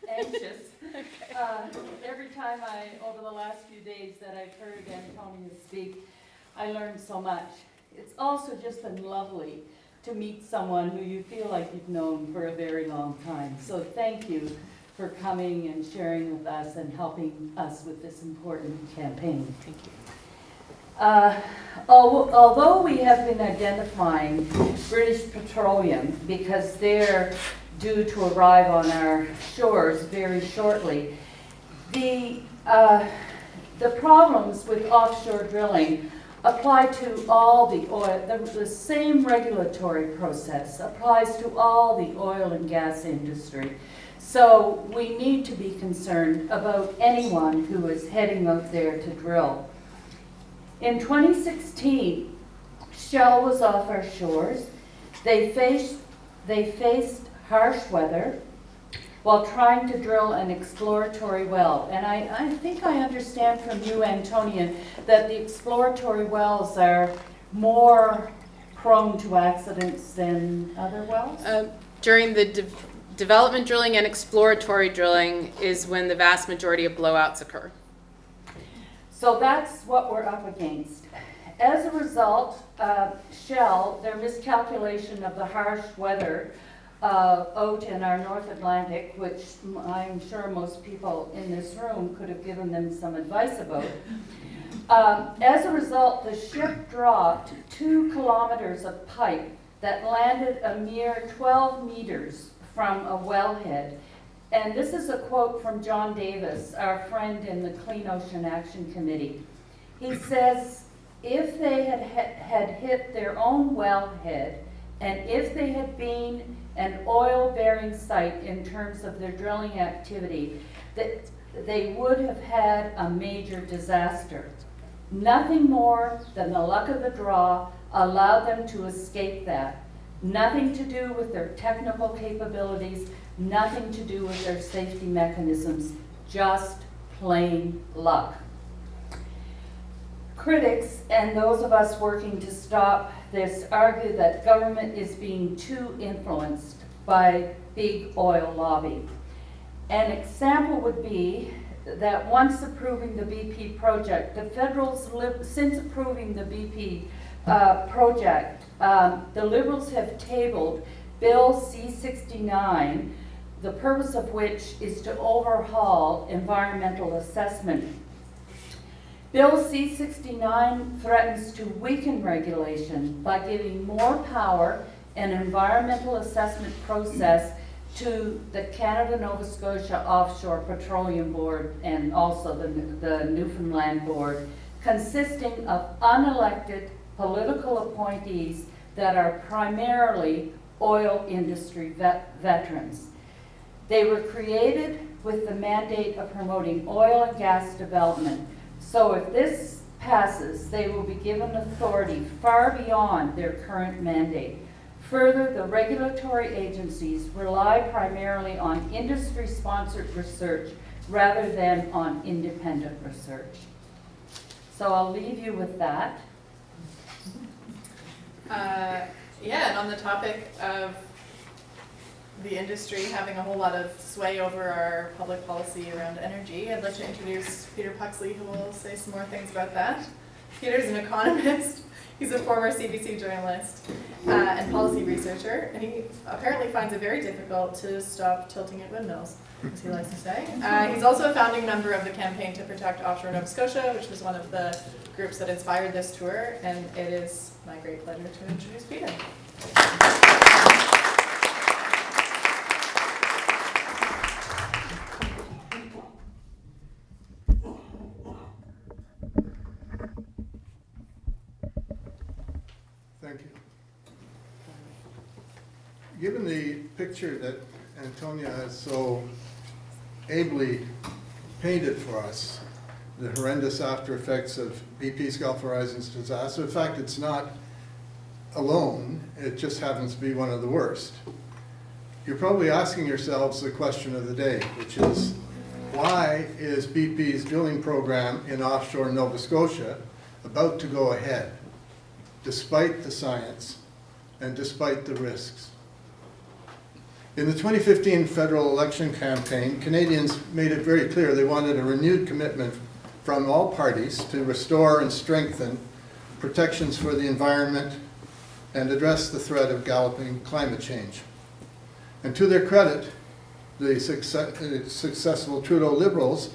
anxious. Every time over the last few days that I've heard Antonia speak, I learned so much. It's also just been lovely to meet someone who you feel like you've known for a very long time. So thank you for coming and sharing with us and helping us with this important campaign. Thank you. Although we have been identifying British Petroleum because they're due to arrive on our shores very shortly, the problems with offshore drilling apply to all the oil. The same regulatory process applies to all the oil and gas industry. So we need to be concerned about anyone who is heading out there to drill. In 2016, Shell was off our shores. They faced harsh weather while trying to drill an exploratory well. And I think I understand from you, Antonia, that the exploratory wells are more prone to accidents than other wells? During the development drilling and exploratory drilling is when the vast majority of blowouts occur. So that's what we're up against. As a result, Shell, their miscalculation of the harsh weather out in our North Atlantic, which I'm sure most people in this room could have given them some advice about. As a result, the ship dropped 2 kilometers of pipe that landed a mere 12 meters from a wellhead. And this is a quote from John Davis, our friend in the Clean Ocean Action Committee. He says, if they had hit their own wellhead, and if they had been an oil-bearing site in terms of their drilling activity, that they would have had a major disaster. Nothing more than the luck of the draw allowed them to escape that. Nothing to do with their technical capabilities, nothing to do with their safety mechanisms, just plain luck. Critics, and those of us working to stop this, argue that government is being too influenced by big oil lobby. An example would be that once approving the BP project, the Federals, since approving the BP project, the Liberals have tabled Bill C-69, the purpose of which is to overhaul environmental assessment. Bill C-69 threatens to weaken regulation by giving more power and environmental assessment process to the Canada-Nova Scotia Offshore Petroleum Board and also the Newfoundland Board, consisting of unelected political appointees that are primarily oil industry veterans. They were created with the mandate of promoting oil and gas development. So if this passes, they will be given authority far beyond their current mandate. Further, the regulatory agencies rely primarily on industry-sponsored research rather than on independent research. So I'll leave you with that. Yeah, and on the topic of the industry having a whole lot of sway over our public policy around energy, I'd like to introduce Peter Puxley, who will say some more things about that. Peter's an economist. He's a former CBC journalist and policy researcher, and he apparently finds it very difficult to stop tilting at windmills, as he likes to say. He's also a founding member of the Campaign to Protect Offshore Nova Scotia, which was one of the groups that inspired this tour, and it is my great pleasure to introduce Peter. Thank you. Given the picture that Antonia has so ably painted for us, the horrendous after effects of BP's Gulf Horizon's disaster, in fact, it's not alone, it just happens to be one of the worst. You're probably asking yourselves the question of the day, which is, why is BP's drilling program in offshore Nova Scotia about to go ahead, despite the science and despite the risks? In the 2015 federal election campaign, Canadians made it very clear they wanted a renewed commitment from all parties to restore and strengthen protections for the environment and address the threat of galloping climate change. And to their credit, the successful Trudeau Liberals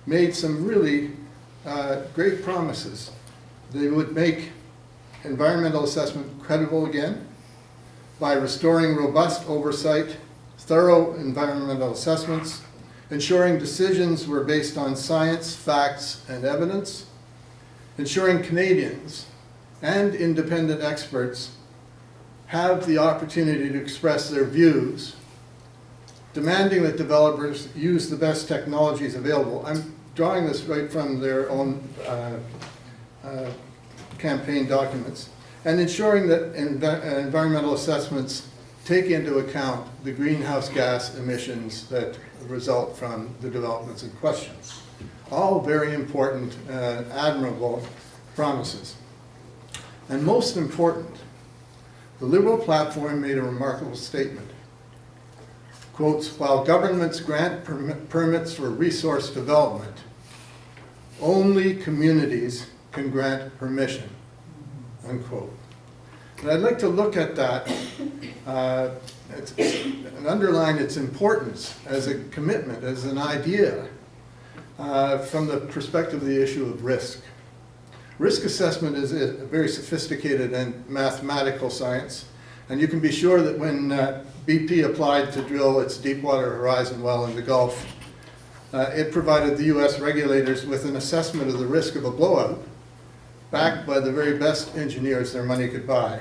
made some really great promises. They would make environmental assessment credible again by restoring robust oversight, thorough environmental assessments, ensuring decisions were based on science, facts, and evidence, ensuring Canadians and independent experts have the opportunity to express their views, demanding that developers use the best technologies available. I'm drawing this right from their own campaign documents, and ensuring that environmental assessments take into account the greenhouse gas emissions that result from the developments in question. All very important, admirable promises. And most important, the Liberal platform made a remarkable statement. Quotes, while governments grant permits for resource development, only communities can grant permission, unquote. And I'd like to look at that and underline its importance as a commitment, as an idea, from the perspective of the issue of risk. Risk assessment is a very sophisticated and mathematical science, and you can be sure that when BP applied to drill its Deepwater Horizon well in the Gulf, it provided the US regulators with an assessment of the risk of a blowout, backed by the very best engineers their money could buy.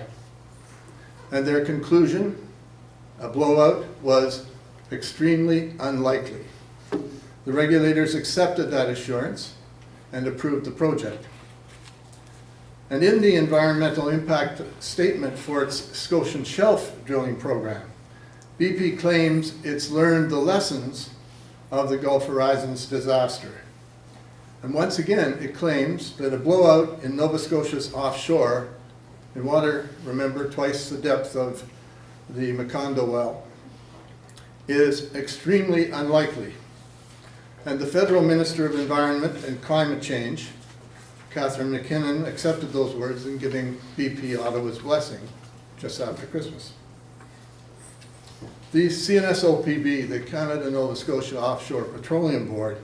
And their conclusion, a blowout was extremely unlikely. The regulators accepted that assurance and approved the project. And in the environmental impact statement for its Scotian Shelf drilling program, BP claims it's learned the lessons of the Gulf Horizon's disaster. And once again, it claims that a blowout in Nova Scotia's offshore, in water, remember, twice the depth of the Macondo well, is extremely unlikely. And the Federal Minister of Environment and Climate Change, Catherine McKinnon, accepted those words in giving BP Ottawa's blessing just after Christmas. The CNSOPB, the Canada Nova Scotia Offshore Petroleum Board,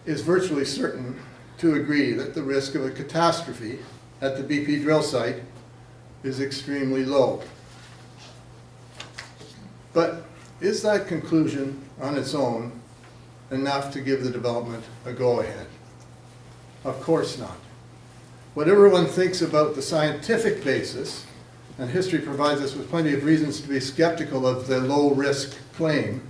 is virtually certain to agree that the risk of a catastrophe at the BP drill site is extremely low. But is that conclusion on its own enough to give the development a go-ahead? Of course not. Whatever one thinks about the scientific basis, and history provides us with plenty of reasons to be skeptical of the low-risk claim,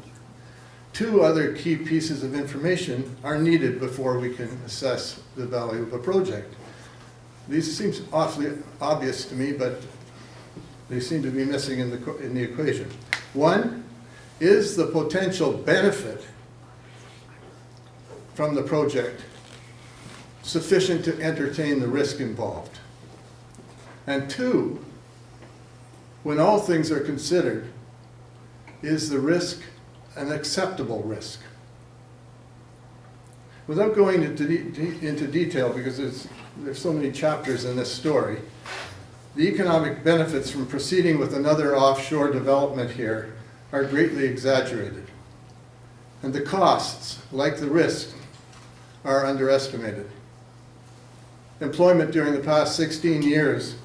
two other key pieces of information are needed before we can assess the value of a project. These seem awfully obvious to me, but they seem to be missing in the equation. One is the potential benefit from the project sufficient to entertain the risk involved. And two, when all things are considered, is the risk an acceptable risk? Without going into detail, because there's so many chapters in this story, the economic benefits from proceeding with another offshore development here are greatly exaggerated. And the costs, like the risk, are underestimated. Employment during the past 16 years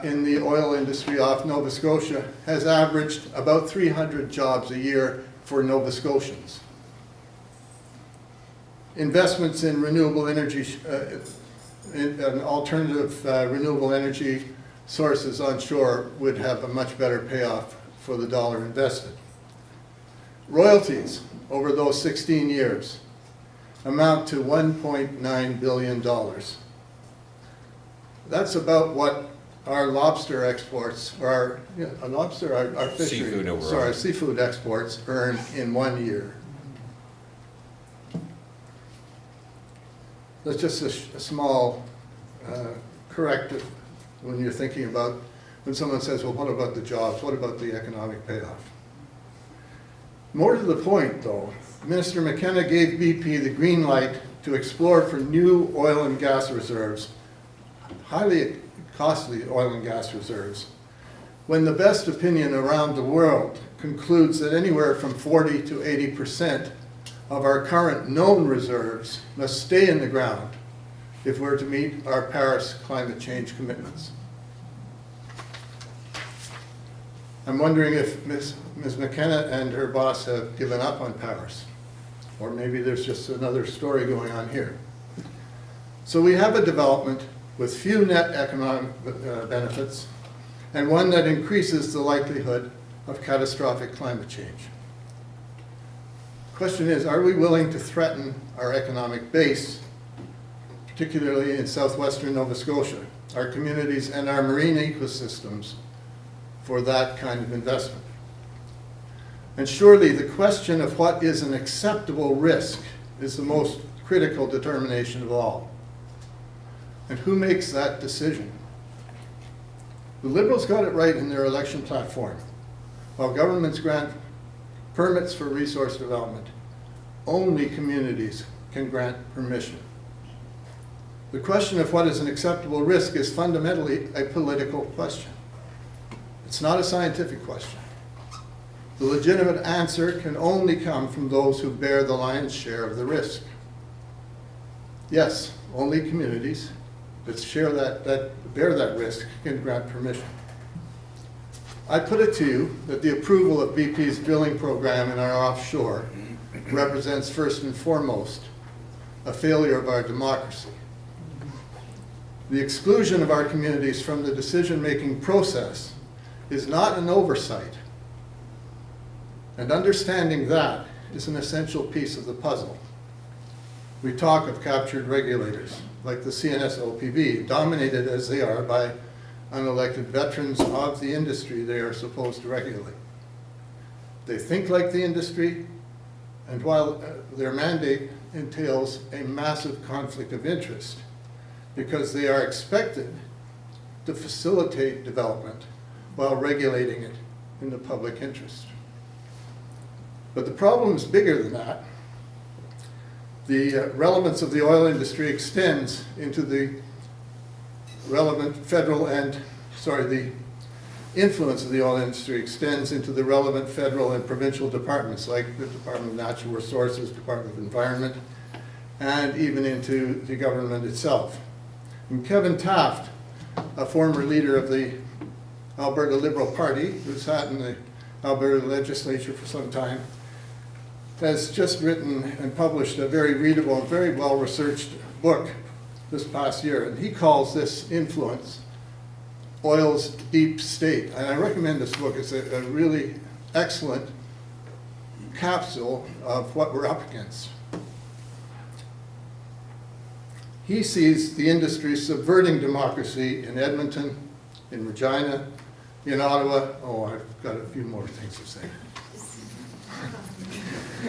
in the oil industry off Nova Scotia has averaged about 300 jobs a year for Nova Scotians. Investments in renewable energy, in alternative renewable energy sources onshore would have a much better payoff for the dollar invested. Royalties over those 16 years amount to $1.9 billion. That's about what our lobster exports, or our fishery, Seafood overall. seafood exports earn in 1 year. That's just a small corrective when you're thinking about, when someone says, well, what about the jobs? What about the economic payoff? More to the point, though, Minister McKenna gave BP the green light to explore for new oil and gas reserves, highly costly oil and gas reserves, when the best opinion around the world concludes that anywhere from 40 to 80% of our current known reserves must stay in the ground if we're to meet our Paris climate change commitments. I'm wondering if Ms. McKenna and her boss have given up on Paris, or maybe there's just another story going on here. So we have a development with few net economic benefits, and one that increases the likelihood of catastrophic climate change. The question is, are we willing to threaten our economic base, particularly in southwestern Nova Scotia, our communities and our marine ecosystems, for that kind of investment? And surely the question of what is an acceptable risk is the most critical determination of all. And who makes that decision? The Liberals got it right in their election platform. While governments grant permits for resource development, only communities can grant permission. The question of what is an acceptable risk is fundamentally a political question. It's not a scientific question. The legitimate answer can only come from those who bear the lion's share of the risk. Yes, only communities that bear that risk can grant permission. I put it to you that the approval of BP's drilling program in our offshore represents first and foremost a failure of our democracy. The exclusion of our communities from the decision-making process is not an oversight. And understanding that is an essential piece of the puzzle. We talk of captured regulators, like the CNSOPB, dominated as they are by unelected veterans of the industry they are supposed to regulate. They think like the industry, and while their mandate entails a massive conflict of interest, because they are expected to facilitate development while regulating it in the public interest. But the problem is bigger than that. The relevance of the oil industry extends into the relevant federal and, the influence of the oil industry extends into the relevant federal and provincial departments, like the Department of Natural Resources, Department of Environment, and even into the government itself. And Kevin Taft, a former leader of the Alberta Liberal Party, who sat in the Alberta legislature for some time, has just written and published a very readable and very well-researched book this past year, and he calls this influence oil's deep state. And I recommend this book. It's a really excellent capsule of what we're up against. He sees the industry subverting democracy in Edmonton, in Regina, in Ottawa. Oh, I've got a few more things to say.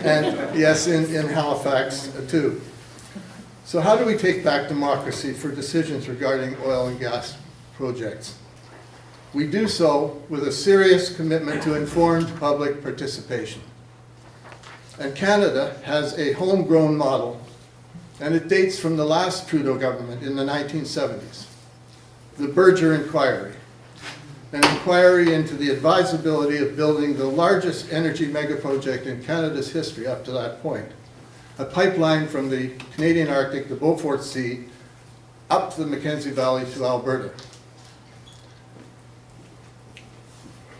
And yes, in Halifax too. So how do we take back democracy for decisions regarding oil and gas projects? We do so with a serious commitment to informed public participation. And Canada has a homegrown model and it dates from the last Trudeau government in the 1970s. The Berger Inquiry, an inquiry into the advisability of building the largest energy megaproject in Canada's history up to that point, a pipeline from the Canadian Arctic, the Beaufort Sea, up the Mackenzie Valley to Alberta.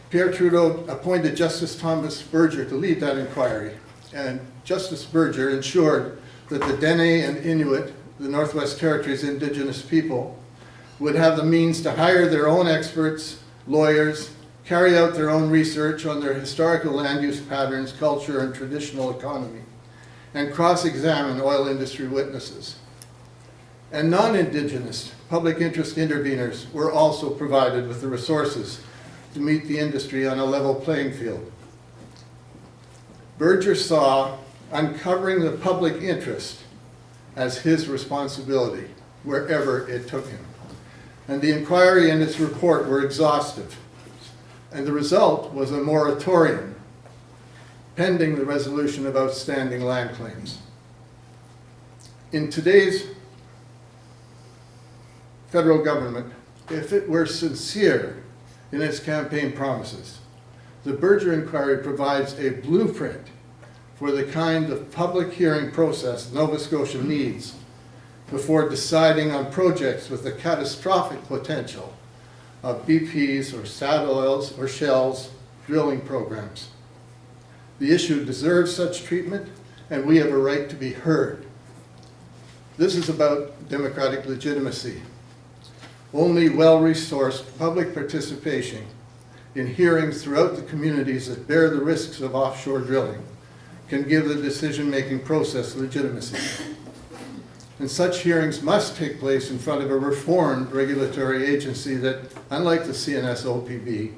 Pierre Trudeau appointed Justice Thomas Berger to lead that inquiry, and Justice Berger ensured that the Dene and Inuit, the Northwest Territories' indigenous people, would have the means to hire their own experts, lawyers, carry out their own research on their historical land use patterns, culture, and traditional economy, and cross-examine oil industry witnesses. And non-Indigenous public interest interveners were also provided with the resources to meet the industry on a level playing field. Berger saw uncovering the public interest as his responsibility wherever it took him. And the inquiry and its report were exhaustive. And the result was a moratorium pending the resolution of outstanding land claims. In today's federal government, if it were sincere in its campaign promises, the Berger Inquiry provides a blueprint for the kind of public hearing process Nova Scotia needs before deciding on projects with the catastrophic potential of BP's or Statoil's or Shell's drilling programs. The issue deserves such treatment, and we have a right to be heard. This is about democratic legitimacy. Only well-resourced public participation in hearings throughout the communities that bear the risks of offshore drilling can give the decision-making process legitimacy. And such hearings must take place in front of a reformed regulatory agency that, unlike the CNSOPB,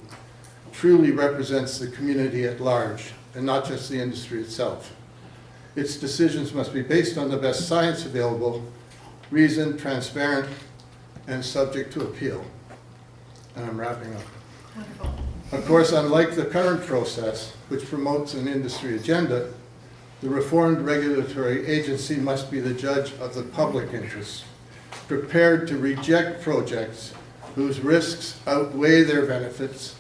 truly represents the community at large and not just the industry itself. Its decisions must be based on the best science available, reasoned, transparent, and subject to appeal. And I'm wrapping up. Wonderful. Of course, unlike the current process, which promotes an industry agenda, the reformed regulatory agency must be the judge of the public interest, prepared to reject projects whose risks outweigh their benefits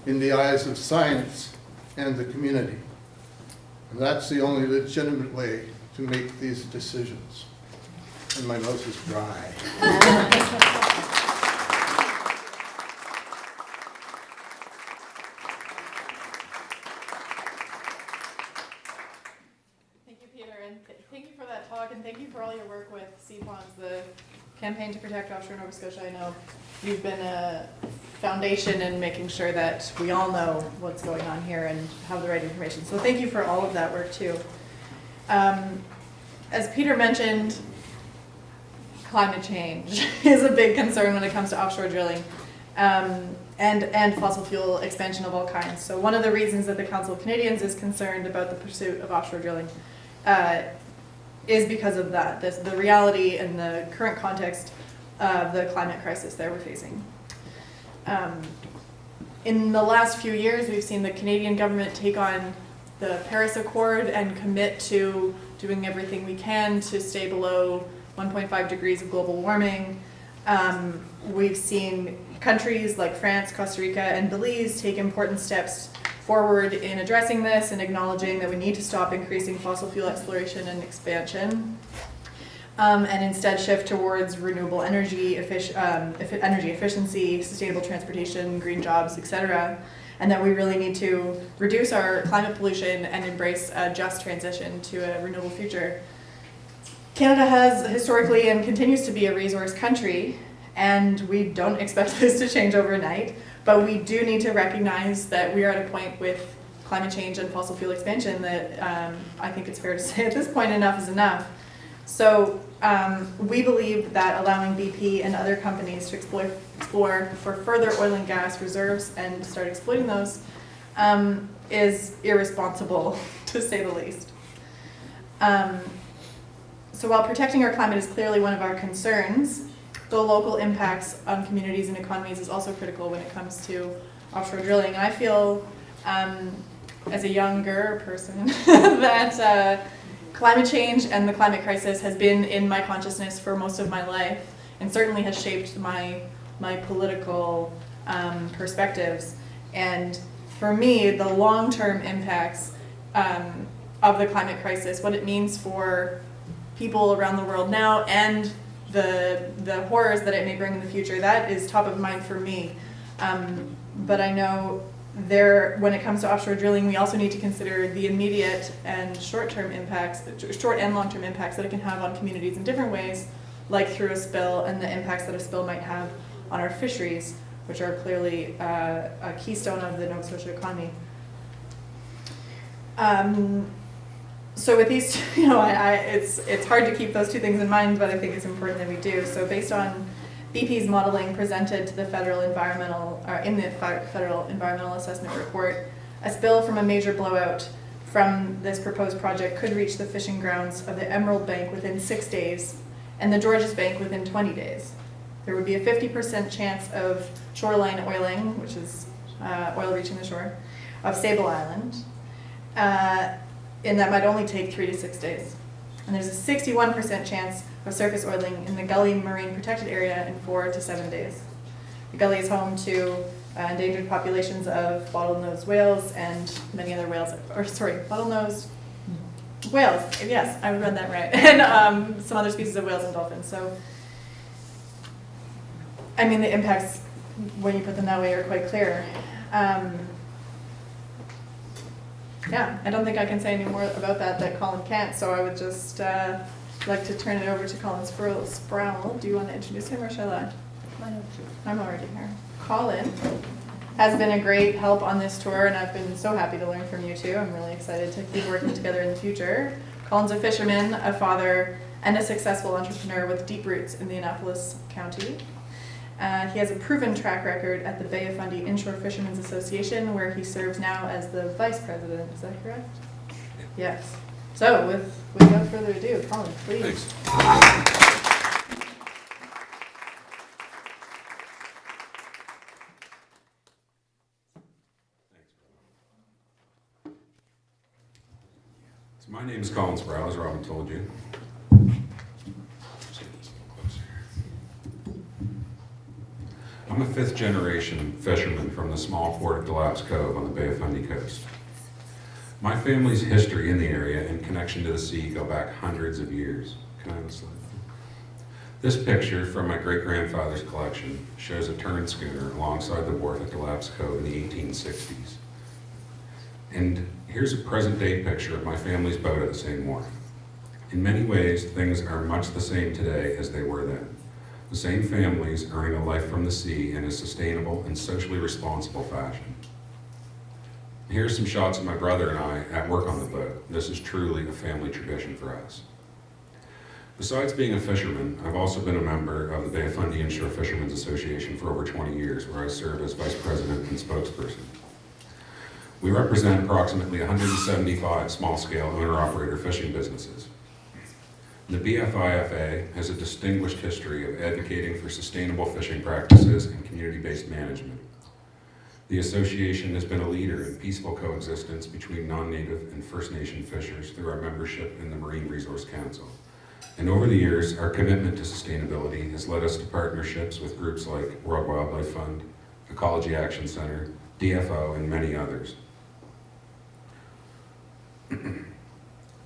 in the eyes of science and the community. And that's the only legitimate way to make these decisions. And my mouth is dry. Thank you, Peter, and thank you for that talk, and thank you for all your work with CPONS, the Campaign to Protect Offshore Nova Scotia. I know you've been a foundation in making sure that we all know what's going on here and have the right information. So thank you for all of that work too. As Peter mentioned, climate change is a big concern when it comes to offshore drilling and fossil fuel expansion of all kinds. So one of the reasons that the Council of Canadians is concerned about the pursuit of offshore drilling is because of that, the reality and the current context of the climate crisis that we're facing. In the last few years, we've seen the Canadian government take on the Paris Accord and commit to doing everything we can to stay below 1.5 degrees of global warming. We've seen countries like France, Costa Rica, and Belize take important steps forward in addressing this and acknowledging that we need to stop increasing fossil fuel exploration and expansion, and instead shift towards renewable energy, energy efficiency, sustainable transportation, green jobs, etc. And that we really need to reduce our climate pollution and embrace a just transition to a renewable future. Canada has historically and continues to be a resource country, and we don't expect this to change overnight, but we do need to recognize that we are at a point with climate change and fossil fuel expansion that I think it's fair to say at this point enough is enough. So we believe that allowing BP and other companies to explore for further oil and gas reserves and start exploiting those is irresponsible, to say the least. So while protecting our climate is clearly one of our concerns, the local impacts on communities and economies is also critical when it comes to offshore drilling. And I feel, as a younger person, that climate change and the climate crisis has been in my consciousness for most of my life, and certainly has shaped my political perspectives. And for me, the long-term impacts of the climate crisis, what it means for people around the world now, and the horrors that it may bring in the future, that is top of mind for me. But I know when it comes to offshore drilling, we also need to consider the immediate and short-term impacts, short and long-term impacts that it can have on communities in different ways, like through a spill, and the impacts that a spill might have on our fisheries, which are clearly a keystone of the Nova Scotia economy. So with these, it's hard to keep those two things in mind, but I think it's important that we do. So based on BP's modeling presented to the federal environmental assessment report, a spill from a major blowout from this proposed project could reach the fishing grounds of the Emerald Bank within 6 days and the Georges Bank within 20 days. There would be a 50% chance of shoreline oiling, which is oil reaching the shore, of Sable Island, and that might only take 3 to 6 days. And there's a 61% chance of surface oiling in the Gully Marine Protected Area in 4 to 7 days. The Gully is home to endangered populations of bottlenose whales and many other whales, bottlenose whales, yes, I read that right, and some other species of whales and dolphins. So, I mean, the impacts, when you put them that way, are quite clear. Yeah, I don't think I can say any more about that Colin can't, so I would just like to turn it over to Colin Sproul. Do you want to introduce him, or shall I? I'm already here. Colin has been a great help on this tour, and I've been so happy to learn from you too. I'm really excited to keep working together in the future. Colin's a fisherman, a father, and a successful entrepreneur with deep roots in the Annapolis County. He has a proven track record at the Bay of Fundy Inshore Fishermen's Association, where he serves now as the vice president. Is that correct? Yes. So, without further ado, Colin, please. Thanks. So my name is Colin Sproul, as Robin told you. I'm a fifth-generation fisherman from the small port of Deepwater Cove on the Bay of Fundy coast. My family's history in the area and connection to the sea go back hundreds of years. Can I have a slide? This picture from my great-grandfather's collection shows a turn schooner alongside the wharf at Deepwater Cove in the 1860s. And here's a present-day picture of my family's boat at the same wharf. In many ways, things are much the same today as they were then. The same families earning a life from the sea in a sustainable and socially responsible fashion. Here's some shots of my brother and I at work on the boat. This is truly a family tradition for us. Besides being a fisherman, I've also been a member of the Bay of Fundy Inshore Fishermen's Association for over 20 years, where I serve as vice president and spokesperson. We represent approximately 175 small-scale owner-operator fishing businesses. The BFIFA has a distinguished history of advocating for sustainable fishing practices and community-based management. The association has been a leader in peaceful coexistence between non-native and First Nation fishers through our membership in the Marine Resource Council. And over the years, our commitment to sustainability has led us to partnerships with groups like World Wildlife Fund, Ecology Action Center, DFO, and many others.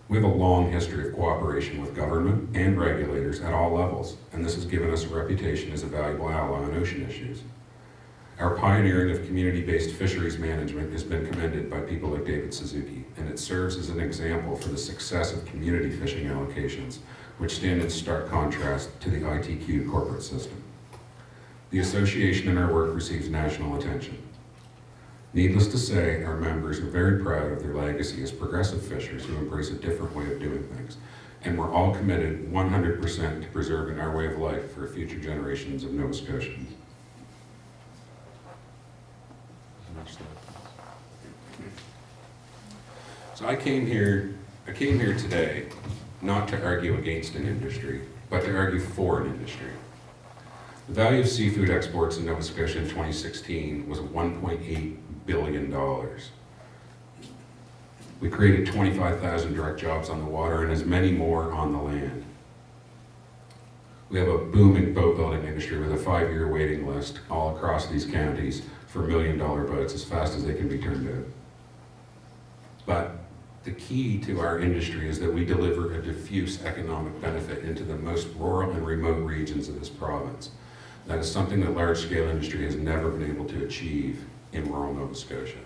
We have a long history of cooperation with government and regulators at all levels, and this has given us a reputation as a valuable ally on ocean issues. Our pioneering of community-based fisheries management has been commended by people like David Suzuki, and it serves as an example for the success of community fishing allocations, which stand in stark contrast to the ITQ corporate system. The association and our work receives national attention. Needless to say, our members are very proud of their legacy as progressive fishers who embrace a different way of doing things, and we're all committed 100% to preserving our way of life for future generations of Nova Scotians. So I came here today not to argue against an industry, but to argue for an industry. The value of seafood exports in Nova Scotia in 2016 was $1.8 billion. We created 25,000 direct jobs on the water and as many more on the land. We have a booming boat building industry with a 5-year waiting list all across these counties for $1 million boats as fast as they can be turned out. But the key to our industry is that we deliver a diffuse economic benefit into the most rural and remote regions of this province. That is something that large-scale industry has never been able to achieve in rural Nova Scotia.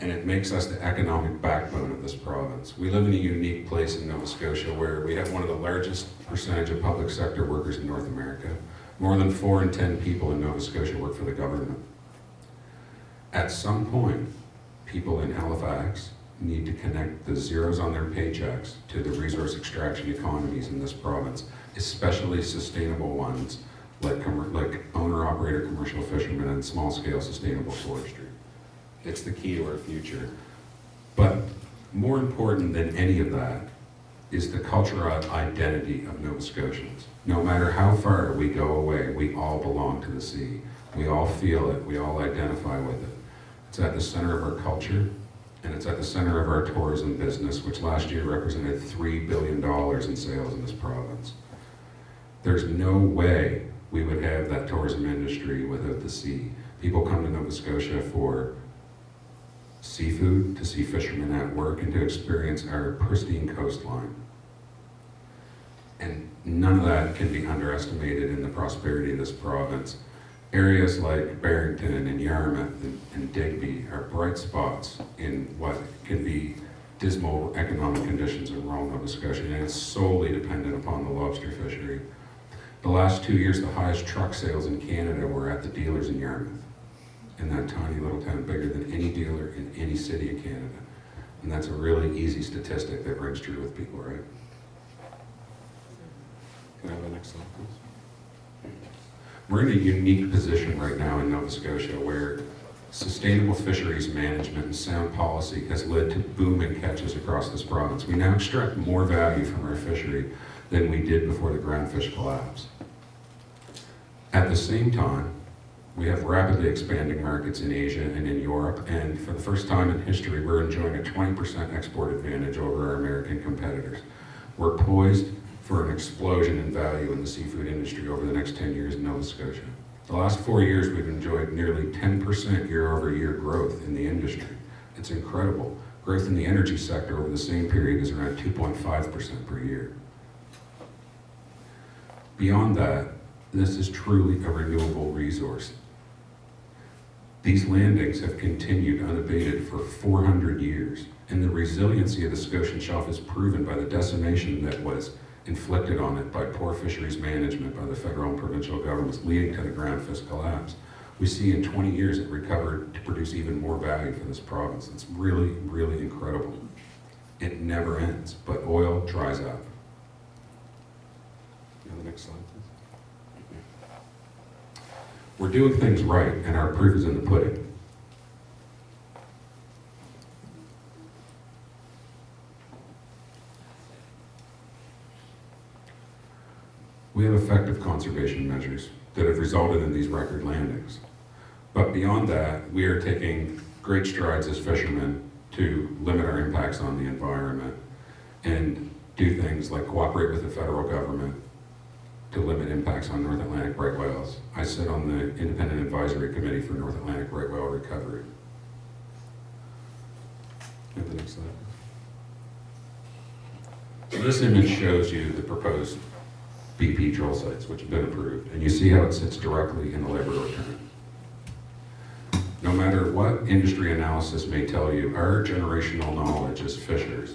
And it makes us the economic backbone of this province. We live in a unique place in Nova Scotia where we have one of the largest percentage of public sector workers in North America. More than 4 in 10 people in Nova Scotia work for the government. At some point, people in Halifax need to connect the zeros on their paychecks to the resource extraction economies in this province, especially sustainable ones like owner-operator commercial fishermen and small-scale sustainable forestry. It's the key to our future. But more important than any of that is the cultural identity of Nova Scotians. No matter how far we go away, we all belong to the sea. We all feel it, we all identify with it. It's at the center of our culture, and it's at the center of our tourism business, which last year represented $3 billion in sales in this province. There's no way we would have that tourism industry without the sea. People come to Nova Scotia for seafood, to see fishermen at work, and to experience our pristine coastline. And none of that can be underestimated in the prosperity of this province. Areas like Barrington and Yarmouth and Digby are bright spots in what can be dismal economic conditions in rural Nova Scotia, and it's solely dependent upon the lobster fishery. The last 2 years, the highest truck sales in Canada were at the dealers in Yarmouth, in that tiny little town, bigger than any dealer in any city in Canada. And that's a really easy statistic that rings true with people, right? Can I have the next slide, please? We're in a unique position right now in Nova Scotia where sustainable fisheries management and sound policy has led to booming catches across this province. We now extract more value from our fishery than we did before the groundfish collapse. At the same time, we have rapidly expanding markets in Asia and in Europe, and for the first time in history, we're enjoying a 20% export advantage over our American competitors. We're poised for an explosion in value in the seafood industry over the next 10 years in Nova Scotia. The last 4 years, we've enjoyed nearly 10% year-over-year growth in the industry. It's incredible. Growth in the energy sector over the same period is around 2.5% per year. Beyond that, this is truly a renewable resource. These landings have continued unabated for 400 years, and the resiliency of the Scotian Shelf is proven by the decimation that was inflicted on it by poor fisheries management by the federal and provincial governments, leading to the groundfish collapse. We see in 20 years it recovered to produce even more value for this province. It's really, really incredible. It never ends, but oil dries up. The next slide, please. We're doing things right, and our proof is in the pudding. We have effective conservation measures that have resulted in these record landings. But beyond that, we are taking great strides as fishermen to limit our impacts on the environment and do things like cooperate with the federal government to limit impacts on North Atlantic right whales. I sit on the Independent Advisory Committee for North Atlantic right whale recovery. Get the next slide. So this image shows you the proposed BP drill sites, which have been approved, and you see how it sits directly in the Labrador Current. No matter what industry analysis may tell you, our generational knowledge as fishers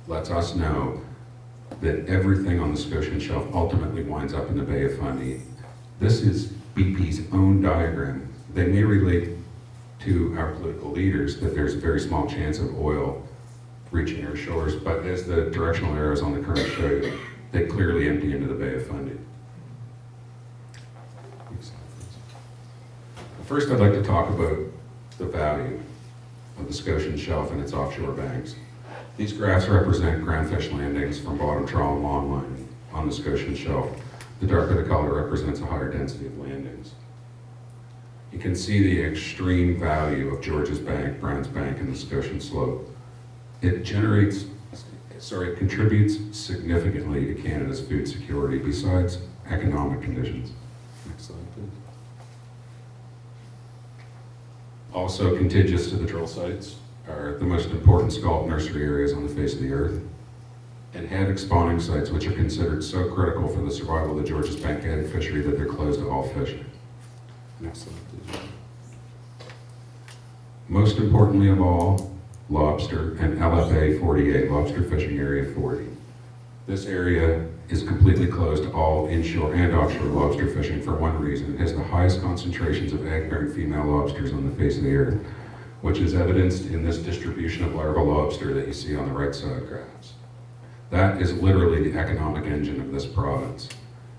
lets us know that everything on the Scotian Shelf ultimately winds up in the Bay of Fundy. This is BP's own diagram. They may relate to our political leaders that there's a very small chance of oil reaching our shores, but as the directional arrows on the current show you, they clearly empty into the Bay of Fundy. First, I'd like to talk about the value of the Scotian Shelf and its offshore banks. These graphs represent groundfish landings from bottom trawl and longline on the Scotian Shelf. The darker the color represents a higher density of landings. You can see the extreme value of George's Bank, Brown's Bank, and the Scotian Slope. It contributes significantly to Canada's food security besides economic conditions. Next slide, please. Also contiguous to the drill sites are the most important scallop nursery areas on the face of the earth, and haddock spawning sites, which are considered so critical for the survival of the Georges Bank haddock fishery that they're closed to all fishing. Next slide, please. Most importantly of all, lobster and LFA 48, lobster fishing area 40. This area is completely closed to all inshore and offshore lobster fishing for one reason. It has the highest concentrations of egg-bearing female lobsters on the face of the earth, which is evidenced in this distribution of larval lobster that you see on the right side graphs. That is literally the economic engine of this province.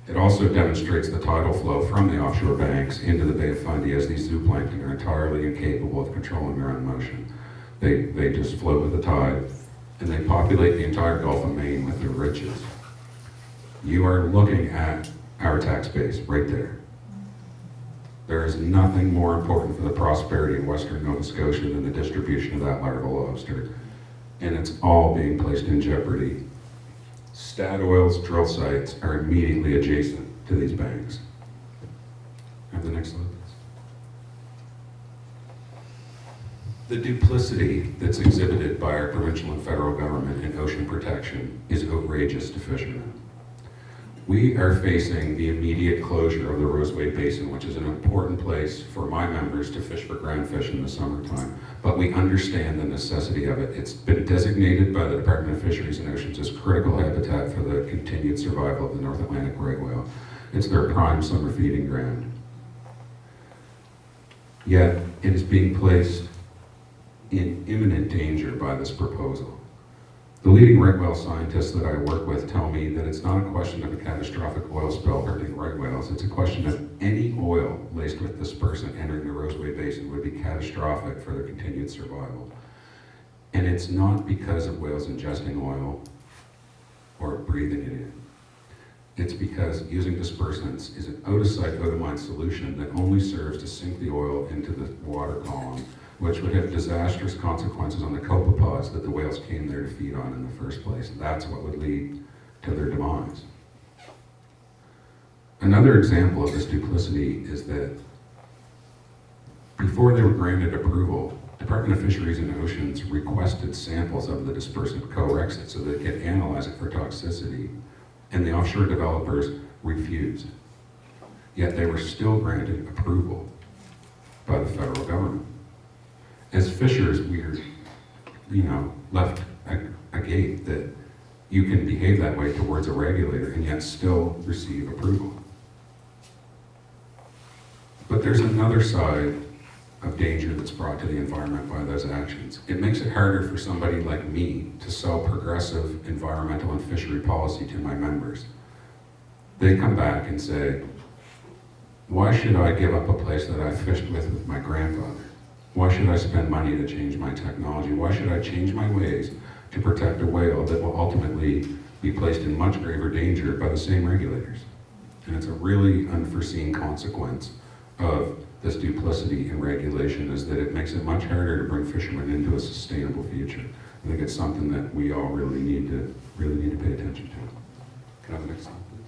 It also demonstrates the tidal flow from the offshore banks into the Bay of Fundy, as these zooplankton are entirely incapable of controlling their own motion. They just float with the tide, and they populate the entire Gulf of Maine with their riches. You are looking at our tax base right there. There is nothing more important for the prosperity of Western Nova Scotia than the distribution of that larval lobster, and it's all being placed in jeopardy. Statoil's drill sites are immediately adjacent to these banks. Have the next slide, please. The duplicity that's exhibited by our provincial and federal government in ocean protection is outrageous to fishermen. We are facing the immediate closure of the Roseway Basin, which is an important place for my members to fish for groundfish in the summertime, but we understand the necessity of it. It's been designated by the Department of Fisheries and Oceans as critical habitat for the continued survival of the North Atlantic right whale. It's their prime summer feeding ground. Yet, it is being placed in imminent danger by this proposal. The leading right whale scientists that I work with tell me that it's not a question of a catastrophic oil spill hurting right whales, it's a question of any oil laced with dispersant entering the Roseway Basin would be catastrophic for their continued survival. And it's not because of whales ingesting oil or breathing it in. It's because using dispersants is an out-of-sight, out-of-mind solution that only serves to sink the oil into the water column, which would have disastrous consequences on the copepods that the whales came there to feed on in the first place. That's what would lead to their demise. Another example of this duplicity is that before they were granted approval, Department of Fisheries and Oceans requested samples of the dispersant co-Rexit so they could analyze it for toxicity, and the offshore developers refused. Yet they were still granted approval by the federal government. As fishers, we're, left a gate that you can behave that way towards a regulator and yet still receive approval. But there's another side of danger that's brought to the environment by those actions. It makes it harder for somebody like me to sell progressive environmental and fishery policy to my members. They come back and say, why should I give up a place that I fished with my grandfather? Why should I spend money to change my technology? Why should I change my ways to protect a whale that will ultimately be placed in much graver danger by the same regulators? And it's a really unforeseen consequence of this duplicity in regulation, is that it makes it much harder to bring fishermen into a sustainable future. I think it's something that we all really need to pay attention to. Can I have the next slide, please?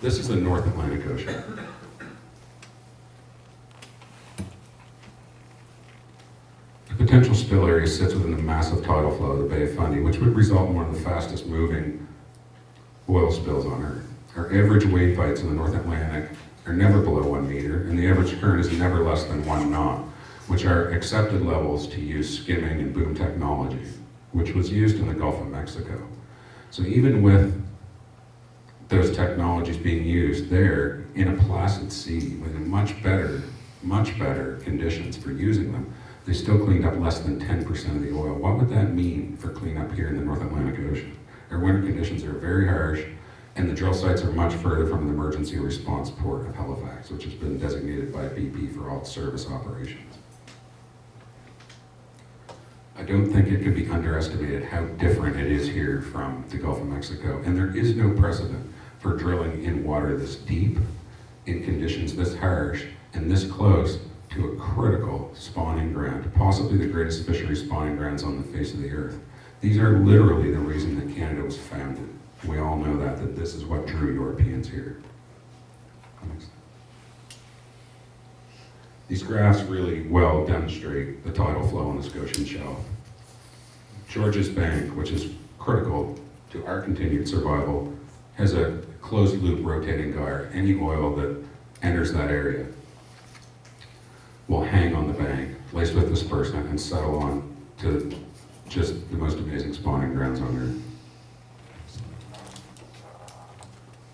This is the North Atlantic Ocean. The potential spill area sits within the massive tidal flow of the Bay of Fundy, which would result in one of the fastest moving oil spills on Earth. Our average wave heights in the North Atlantic are never below 1 meter, and the average current is never less than 1 knot, which are accepted levels to use skimming and boom technology, which was used in the Gulf of Mexico. So even with those technologies being used there in a placid sea with much better conditions for using them, they still cleaned up less than 10% of the oil. What would that mean for cleanup here in the North Atlantic Ocean? Our winter conditions are very harsh, and the drill sites are much further from the emergency response port of Halifax, which has been designated by BP for all service operations. I don't think it could be underestimated how different it is here from the Gulf of Mexico, and there is no precedent for drilling in water this deep, in conditions this harsh, and this close to a critical spawning ground, possibly the greatest fishery spawning grounds on the face of the earth. These are literally the reason that Canada was founded. We all know that this is what drew Europeans here. Next. These graphs really well demonstrate the tidal flow on the Scotian Shelf. Georges Bank, which is critical to our continued survival, has a closed loop rotating gyre. Any oil that enters that area will hang on the bank, laced with dispersant, and settle on to just the most amazing spawning grounds on Earth.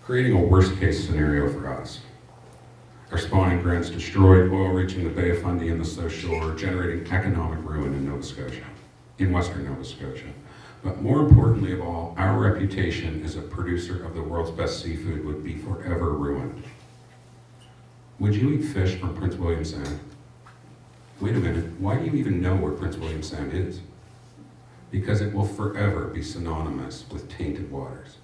Creating a worst case scenario for us. Our spawning grounds destroyed, oil reaching the Bay of Fundy and the South Shore, generating economic ruin in Nova Scotia, in western Nova Scotia. But more importantly of all, our reputation as a producer of the world's best seafood would be forever ruined. Would you eat fish from Prince William Sound? Wait a minute, why do you even know where Prince William Sound is? Because it will forever be synonymous with tainted waters.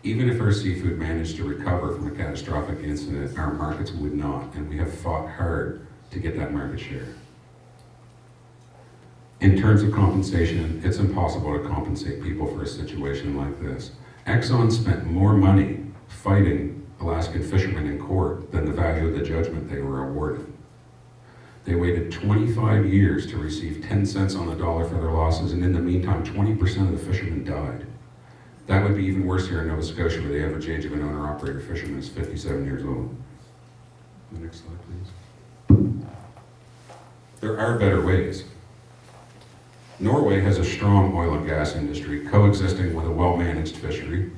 Even if our seafood managed to recover from a catastrophic incident, our markets would not, and we have fought hard to get that market share. In terms of compensation, it's impossible to compensate people for a situation like this. Exxon spent more money fighting Alaskan fishermen in court than the value of the judgment they were awarded. They waited 25 years to receive 10 cents on the dollar for their losses, and in the meantime, 20% of the fishermen died. That would be even worse here in Nova Scotia, where the average age of an owner-operator fisherman is 57 years old. The next slide, please. There are better ways. Norway has a strong oil and gas industry coexisting with a well-managed fishery.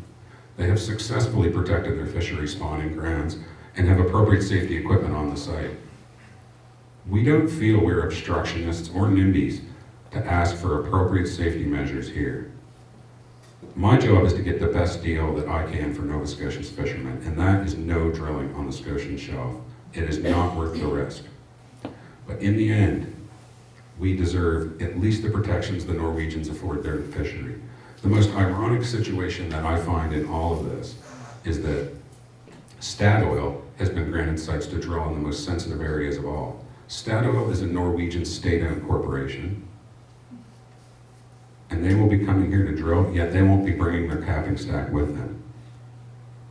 They have successfully protected their fishery spawning grounds and have appropriate safety equipment on the site. We don't feel we're obstructionists or NIMBYs to ask for appropriate safety measures here. My job is to get the best deal that I can for Nova Scotia's fishermen, and that is no drilling on the Scotian Shelf. It is not worth the risk. But in the end, we deserve at least the protections the Norwegians afford their fishery. The most ironic situation that I find in all of this is that Statoil has been granted sites to drill in the most sensitive areas of all. Statoil is a Norwegian state-owned corporation, and they will be coming here to drill, yet they won't be bringing their capping stack with them.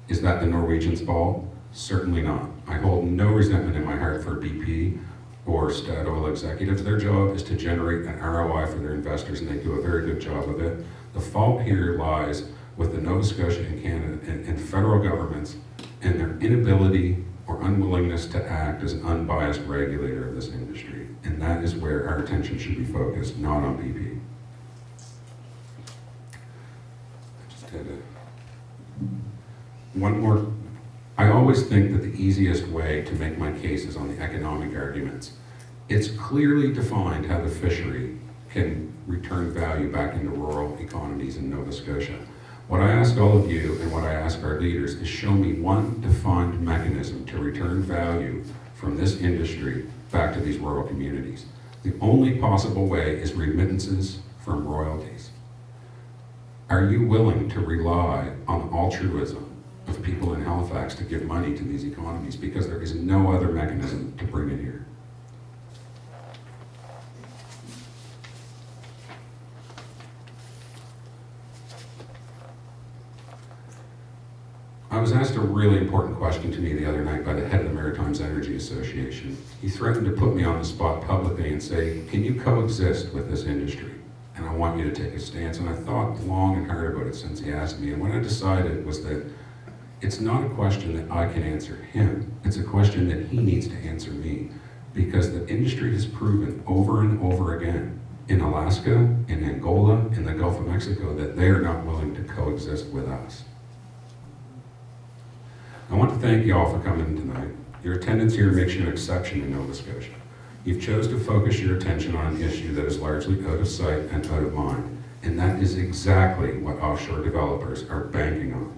Is that the Norwegians' fault? Certainly not. I hold no resentment in my heart for BP or Statoil executives. Their job is to generate an ROI for their investors, and they do a very good job of it. The fault here lies with the Nova Scotia and Canada and federal governments and their inability or unwillingness to act as an unbiased regulator of this industry. And that is where our attention should be focused, not on BP. One more. I always think that the easiest way to make my case is on the economic arguments. It's clearly defined how the fishery can return value back into rural economies in Nova Scotia. What I ask all of you and what I ask our leaders is show me one defined mechanism to return value from this industry back to these rural communities. The only possible way is remittances from royalties. Are you willing to rely on altruism of people in Halifax to give money to these economies, because there is no other mechanism to bring it here? I was asked a really important question to me the other night by the head of the Maritimes Energy Association. He threatened to put me on the spot publicly and say, can you coexist with this industry? And I want you to take a stance. And I thought long and hard about it since he asked me. And what I decided was that it's not a question that I can answer him. It's a question that he needs to answer me. Because the industry has proven over and over again in Alaska, in Angola, in the Gulf of Mexico, that they are not willing to coexist with us. I want to thank you all for coming tonight. Your attendance here makes you an exception in Nova Scotia. You've chose to focus your attention on an issue that is largely out of sight and out of mind, and that is exactly what offshore developers are banking on.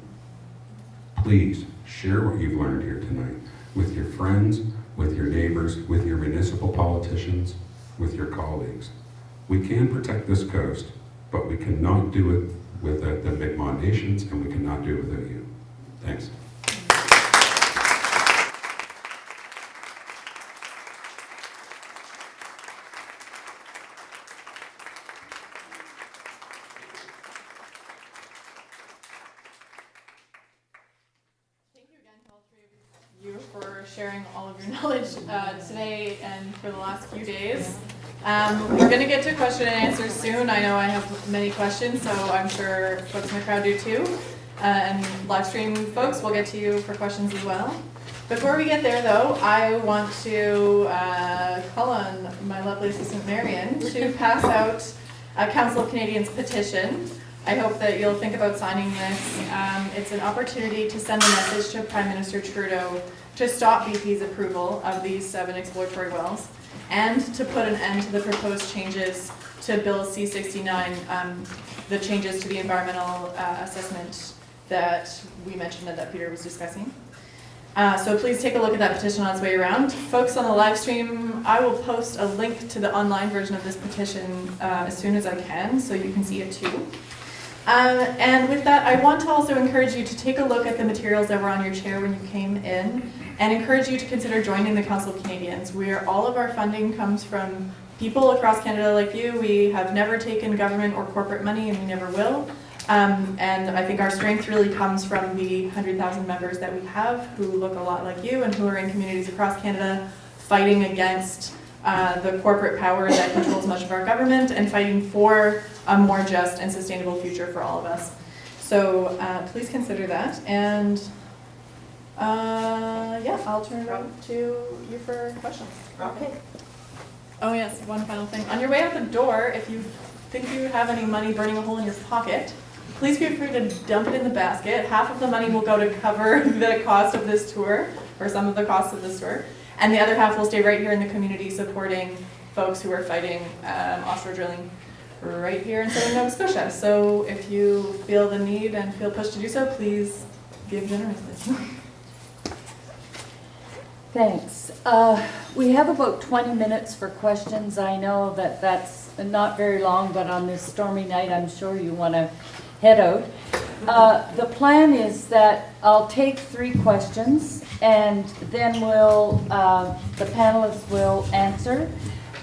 Please share what you've learned here tonight with your friends, with your neighbors, with your municipal politicians, with your colleagues. We can protect this coast, but we cannot do it without the Mi'kmaq nations, and we cannot do it without you. Thanks. you for sharing all of your knowledge today and for the last few days. We're going to get to question and answers soon. I know I have many questions, so I'm sure folks in the crowd do too. And live stream folks, we'll get to you for questions as well. Before we get there though, I want to call on my lovely assistant Marion to pass out a Council of Canadians petition. I hope that you'll think about signing this. It's an opportunity to send a message to Prime Minister Trudeau to stop BP's approval of these 7 exploratory wells and to put an end to the proposed changes to Bill C-69, the changes to the environmental assessment that we mentioned and that Peter was discussing. So please take a look at that petition on its way around. Folks on the live stream, I will post a link to the online version of this petition as soon as I can, so you can see it too. And with that, I want to also encourage you to take a look at the materials that were on your chair when you came in, and encourage you to consider joining the Council of Canadians, where all of our funding comes from people across Canada like you. We have never taken government or corporate money, and we never will. And I think our strength really comes from the 100,000 members that we have who look a lot like you and who are in communities across Canada fighting against the corporate power that controls much of our government and fighting for a more just and sustainable future for all of us. So please consider that. And yeah, I'll turn it over to you for questions. Okay. Oh yes, one final thing. On your way out the door, if you think you have any money burning a hole in your pocket, please feel free to dump it in the basket. Half of the money will go to cover the cost of this tour, or some of the costs of this tour, and the other half will stay right here in the community supporting folks who are fighting offshore drilling right here in southern Nova Scotia. So if you feel the need and feel pushed to do so, please give generously. Thanks. We have about 20 minutes for questions. I know that that's not very long, but on this stormy night, I'm sure you want to head out. The plan is that I'll take 3 questions, and then the panelists will answer.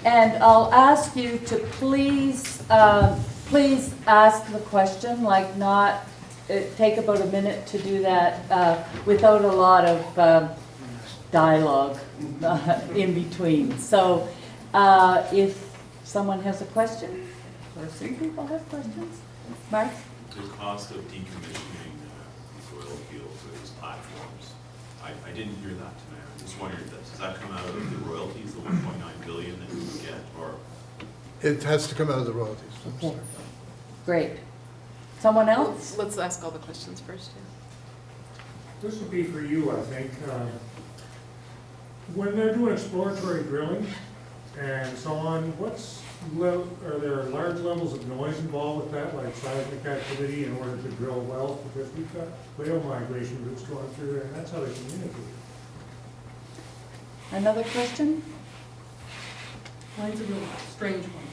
And I'll ask you to please ask the question, like not take about a minute to do that without a lot of dialogue in between. So if someone has a question, or some people have questions, Mark? The cost of decommissioning these oil fields or these platforms, I didn't hear that tonight. I'm just wondering, does that come out of the royalties, the 1.9 billion that you would get, or? It has to come out of the royalties. Okay. Great. Someone else? Let's ask all the questions first, yeah. This would be for you, I think. When they're doing exploratory drilling and so on, are there large levels of noise involved with that, like seismic activity in order to drill wells? Because we've got whale migration routes going through there, and that's how they communicate. Another question? Mine's a real strange one.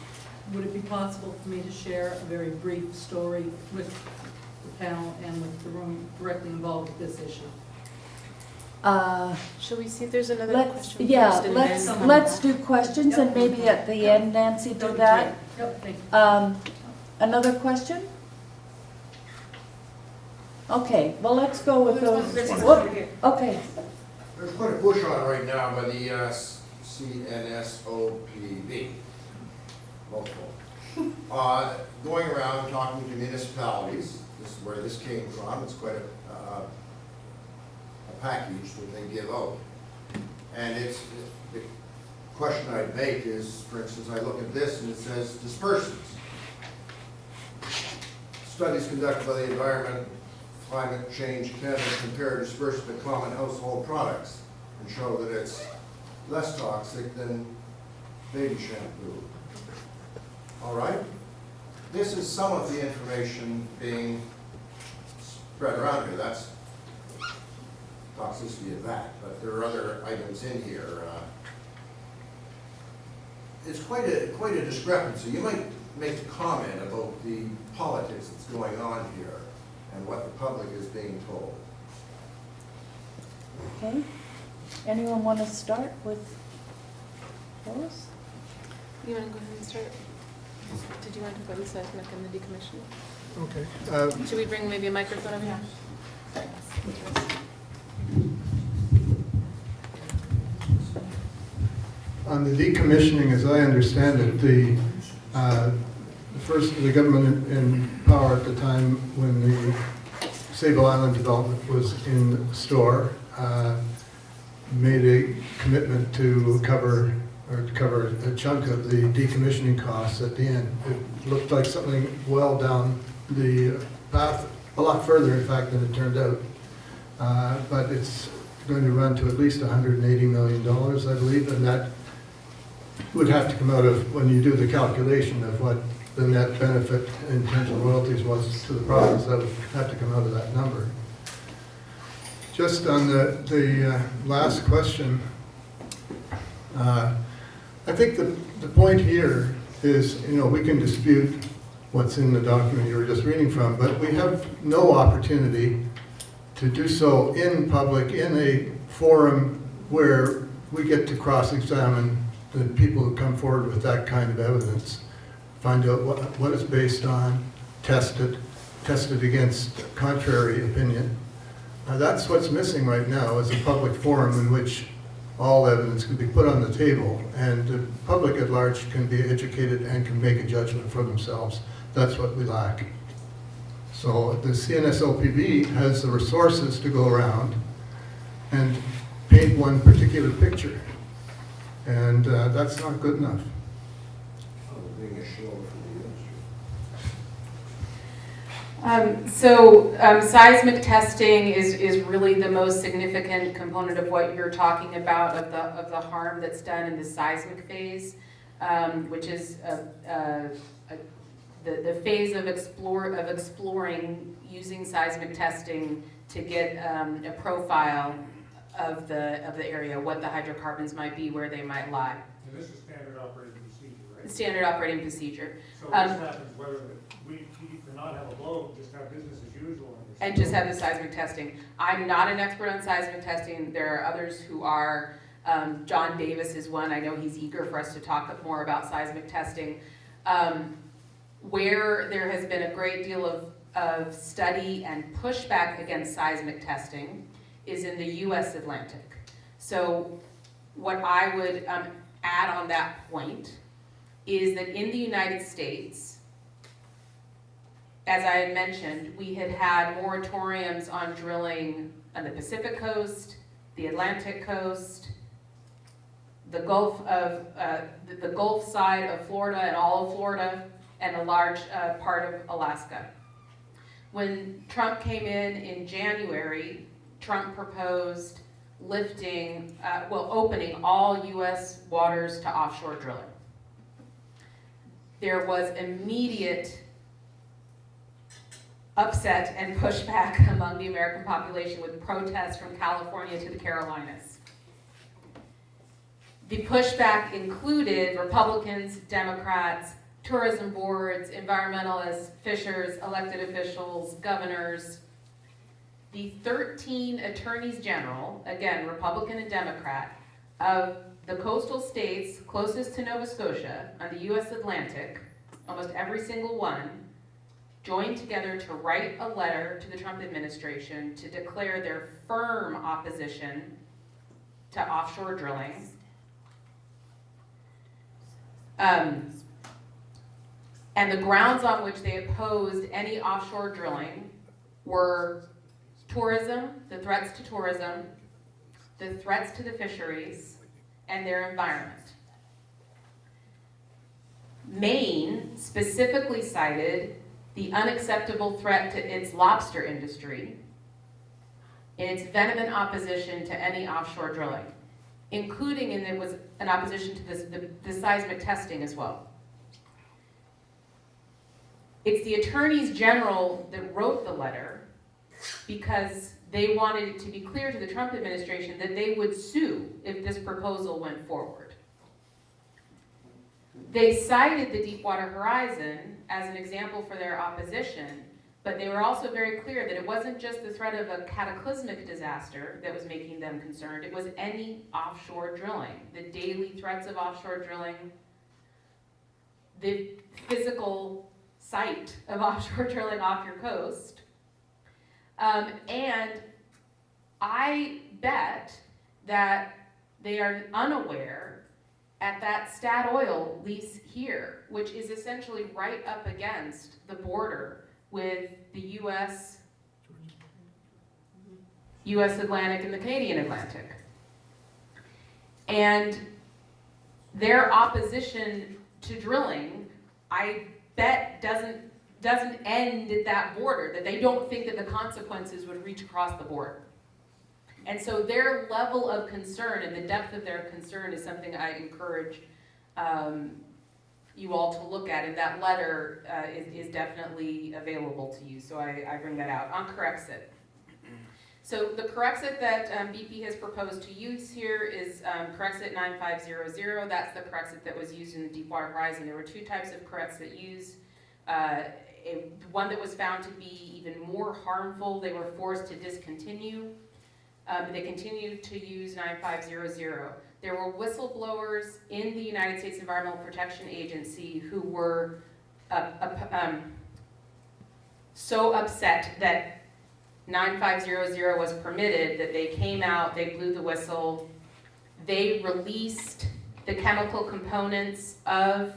Would it be possible for me to share a very brief story with the panel and with the room directly involved with this issue? Shall we see if there's another question? Yeah, first and then- let's do questions, and maybe at the end, Nancy, do that. Yep, thank you. Another question? Okay, well, let's go with those. Okay, There's quite a push on right now by the CNSOPB, multiple. Going around talking to municipalities, this is where this came from, it's quite a package that they give out. And the question I'd make is, for instance, I look at this and it says dispersants. Studies conducted by the Environment Climate Change Canada compare dispersant to common household products and show that it's less toxic than baby shampoo. All right? This is some of the information being spread around here. That's toxicity of that, but there are other items in here. It's quite a discrepancy. You might make a comment about the politics that's going on here and what the public is being told. okay. Anyone want to start with those? You want to go ahead and start? Did you want to talk about the seismic and the decommissioning? Okay. Should we bring maybe a microphone over here? on the decommissioning, as I understand it, the government in power at the time when the Sable Island development was in store made a commitment to cover a chunk of the decommissioning costs at the end. It looked like something well down the path, a lot further in fact than it turned out. But it's going to run to at least $180 million, I believe, and that would have to come out of, when you do the calculation of what the net benefit in terms of royalties was to the province, that would have to come out of that number. Just on the last question, I think the point here is, we can dispute what's in the document you were just reading from, but we have no opportunity to do so in public, in a forum where we get to cross-examine the people who come forward with that kind of evidence, find out what it's based on, test it against contrary opinion. That's what's missing right now, is a public forum in which all evidence can be put on the table and the public at large can be educated and can make a judgment for themselves. That's what we lack. So the CNSOPB has the resources to go around and paint one particular picture, and that's not good enough. Being a show for the industry. Seismic testing is really the most significant component of what you're talking about, of the harm that's done in the seismic phase, which is the phase of exploring using seismic testing to get a profile of the area, what the hydrocarbons might be, where they might lie. And this is standard operating procedure, right? Standard operating procedure. So this happens whether we cannot have a blow, just have business as usual. And just have the seismic testing. I'm not an expert on seismic testing. There are others who are. John Davis is one. I know he's eager for us to talk more about seismic testing. Where there has been a great deal of study and pushback against seismic testing is in the U.S. Atlantic. So what I would add on that point is that in the United States, as I had mentioned, we had moratoriums on drilling on the Pacific coast, the Atlantic coast, the Gulf side of Florida and all of Florida, and a large part of Alaska. When Trump came in January, Trump proposed opening all U.S. waters to offshore drilling. There was immediate upset and pushback among the American population with protests from California to the Carolinas. The pushback included Republicans, Democrats, tourism boards, environmentalists, fishers, elected officials, governors. The 13 attorneys general, again, Republican and Democrat, of the coastal states closest to Nova Scotia on the U.S. Atlantic, almost every single one, joined together to write a letter to the Trump administration to declare their firm opposition to offshore drilling. And the grounds on which they opposed any offshore drilling were tourism, the threats to tourism, the threats to the fisheries, and their environment. Maine specifically cited the unacceptable threat to its lobster industry in its vehement opposition to any offshore drilling, including, and it was an opposition to the seismic testing as well. It's the attorneys general that wrote the letter because they wanted it to be clear to the Trump administration that they would sue if this proposal went forward. They cited the Deepwater Horizon as an example for their opposition, but they were also very clear that it wasn't just the threat of a cataclysmic disaster that was making them concerned, it was any offshore drilling, the daily threats of offshore drilling, the physical site of offshore drilling off your coast. And I bet that they are unaware at that Statoil lease here, which is essentially right up against the border with the US Atlantic and the Canadian Atlantic. And their opposition to drilling, I bet, doesn't end at that border, that they don't think that the consequences would reach across the border. And so their level of concern and the depth of their concern is something I encourage you all to look at, and that letter is definitely available to you, so I bring that out. On Corexit. So the Corexit that BP has proposed to use here is Corexit 9500. That's the Corexit that was used in the Deepwater Horizon. There were two types of Corexit used. One that was found to be even more harmful, they were forced to discontinue. They continued to use 9500. There were whistleblowers in the United States Environmental Protection Agency who were so upset that 9500 was permitted that they came out, they blew the whistle, they released the chemical components of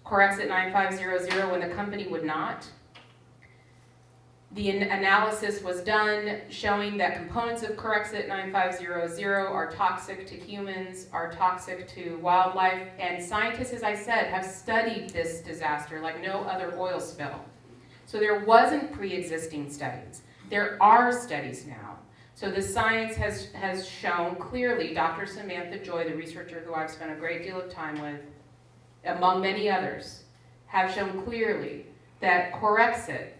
Corexit 9500 when the company would not. The analysis was done showing that components of Corexit 9500 are toxic to humans, are toxic to wildlife, and scientists, as I said, have studied this disaster like no other oil spill. So there wasn't pre-existing studies. There are studies now. So the science has shown clearly, Dr. Samantha Joy, the researcher who I've spent a great deal of time with, among many others, have shown clearly that Corexit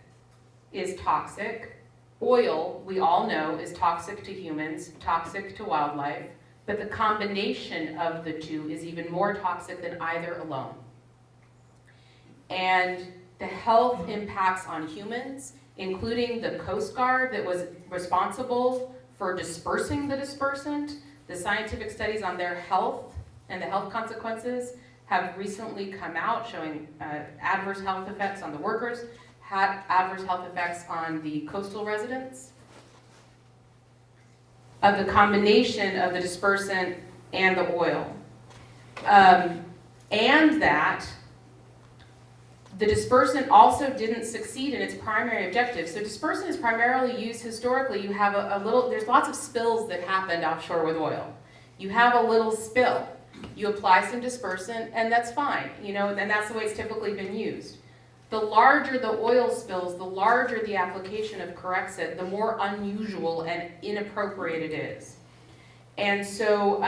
is toxic. Oil, we all know, is toxic to humans, toxic to wildlife, but the combination of the two is even more toxic than either alone. And the health impacts on humans, including the Coast Guard that was responsible for dispersing the dispersant, the scientific studies on their health and the health consequences have recently come out showing adverse health effects on the workers, had adverse health effects on the coastal residents, of the combination of the dispersant and the oil. And that the dispersant also didn't succeed in its primary objective. So dispersant is primarily used historically. You have there's lots of spills that happened offshore with oil. You have a little spill. You apply some dispersant and that's fine, and that's the way it's typically been used. The larger the oil spills, the larger the application of Corexit, the more unusual and inappropriate it is. And so,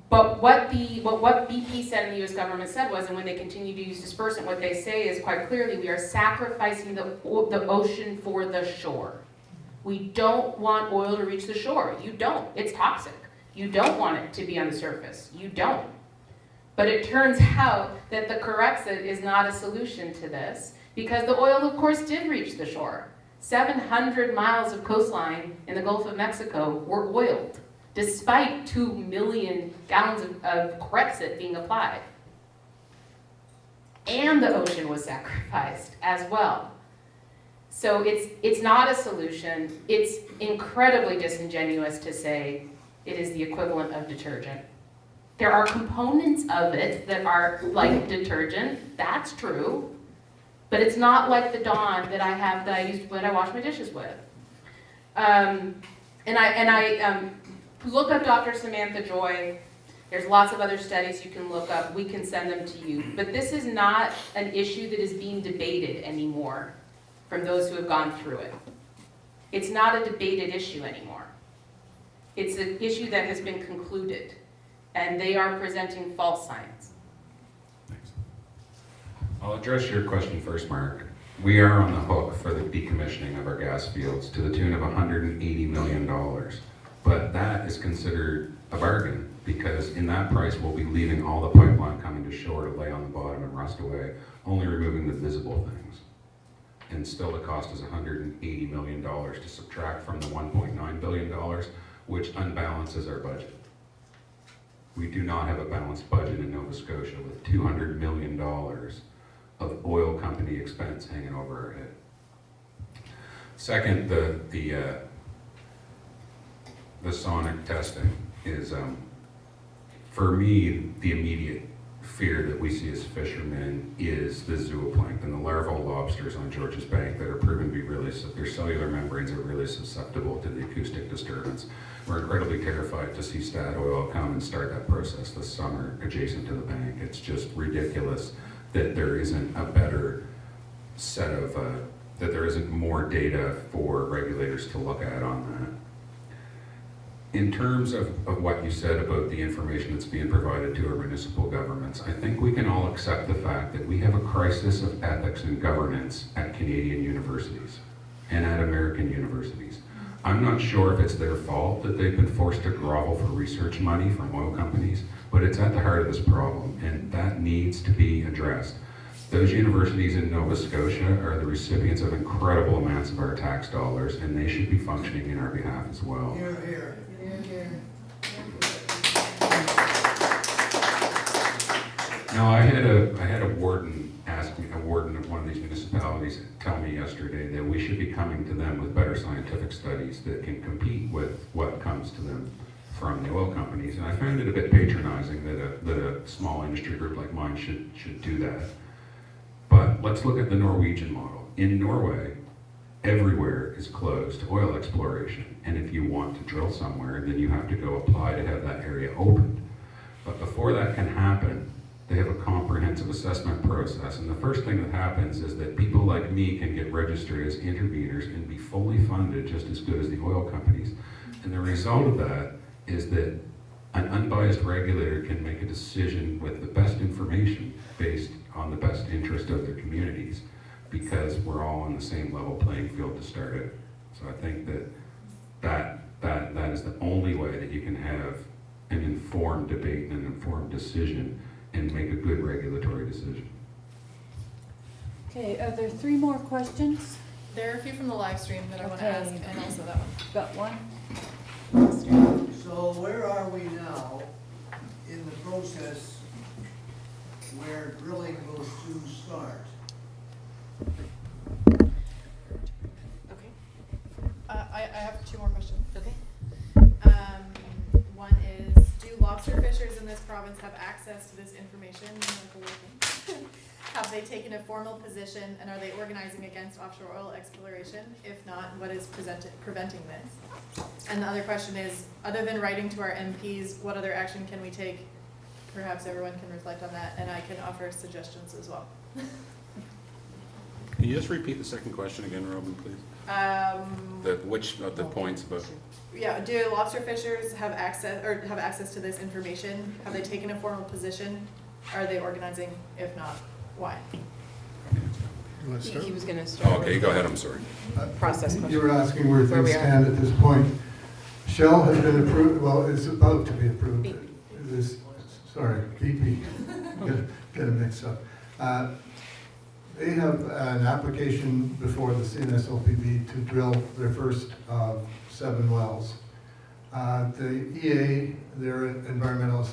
but what BP said and the US government said was, and when they continue to use dispersant, what they say is quite clearly, we are sacrificing the ocean for the shore. We don't want oil to reach the shore. You don't. It's toxic. You don't want it to be on the surface. You don't. But it turns out that the Corexit is not a solution to this because the oil, of course, did reach the shore. 700 miles of coastline in the Gulf of Mexico were oiled, despite 2 million gallons of Corexit being applied. And the ocean was sacrificed as well. So it's not a solution. It's incredibly disingenuous to say it is the equivalent of detergent. There are components of it that are like detergent, that's true, but it's not like the Dawn that I use when I wash my dishes with. And I look up Dr. Samantha Joy. There's lots of other studies you can look up. We can send them to you. But this is not an issue that is being debated anymore from those who have gone through it. It's not a debated issue anymore. It's an issue that has been concluded, and they are presenting false science. Thanks. I'll address your question first, Mark. We are on the hook for the decommissioning of our gas fields to the tune of $180 million. But that is considered a bargain because in that price we'll be leaving all the pipeline coming to shore to lay on the bottom and rust away, only removing the visible things. And still the cost is $180 million to subtract from the $1.9 billion, which unbalances our budget. We do not have a balanced budget in Nova Scotia with $200 million of oil company expense hanging over our head. Second, the sonic testing. is, for me, the immediate fear that we see as fishermen is the zooplankton, the larval lobsters on George's Bank that are proven to be their cellular membranes are really susceptible to the acoustic disturbance. We're incredibly terrified to see Statoil come and start that process this summer adjacent to the bank. It's just ridiculous that there isn't a better set of, that there isn't more data for regulators to look at on that. In terms of what you said about the information that's being provided to our municipal governments, I think we can all accept the fact that we have a crisis of ethics and governance at Canadian universities and at American universities. I'm not sure if it's their fault that they've been forced to grovel for research money from oil companies, but it's at the heart of this problem, and that needs to be addressed. Those universities in Nova Scotia are the recipients of incredible amounts of our tax dollars, and they should be functioning in our behalf as well. Here, here. Now, I had a warden ask me, a warden of one of these municipalities tell me yesterday that we should be coming to them with better scientific studies that can compete with what comes to them from the oil companies. And I found it a bit patronizing that a small industry group like mine should do that. But let's look at the Norwegian model. In Norway, everywhere is closed to oil exploration. And if you want to drill somewhere, then you have to go apply to have that area opened. But before that can happen, they have a comprehensive assessment process. And the first thing that happens is that people like me can get registered as interveners and be fully funded just as good as the oil companies. And the result of that is that an unbiased regulator can make a decision with the best information based on the best interest of their communities, because we're all on the same level playing field to start it. So I think that is the only way that you can have an informed debate and an informed decision and make a good regulatory decision. Okay, are there 3 more questions? There are a few from the live stream that I want to Okay. ask, and also that one. Got one? So where are we now in the process where drilling will soon start? Okay. I have 2 more questions. Okay. One is, do lobster fishers in this province have access to this information? Have they taken a formal position, and are they organizing against offshore oil exploration? If not, what is preventing this? And the other question is, other than writing to our MPs, what other action can we take? Perhaps everyone can reflect on that, and I can offer suggestions as well. Can you just repeat the second question again, Robin, please? Which of the points about? Yeah, do lobster fishers have access to this information? Have they taken a formal position? Are they organizing? If not, why? You want to start? He was going to start. Oh, okay, go ahead, I'm sorry. Process You were asking where Where things we are. stand at this point. Shell has been approved, well, it's about to be approved. Sorry, BP, get it mixed up. They have an application before the CNSOPB to drill their first 7 wells. The EA, their environmental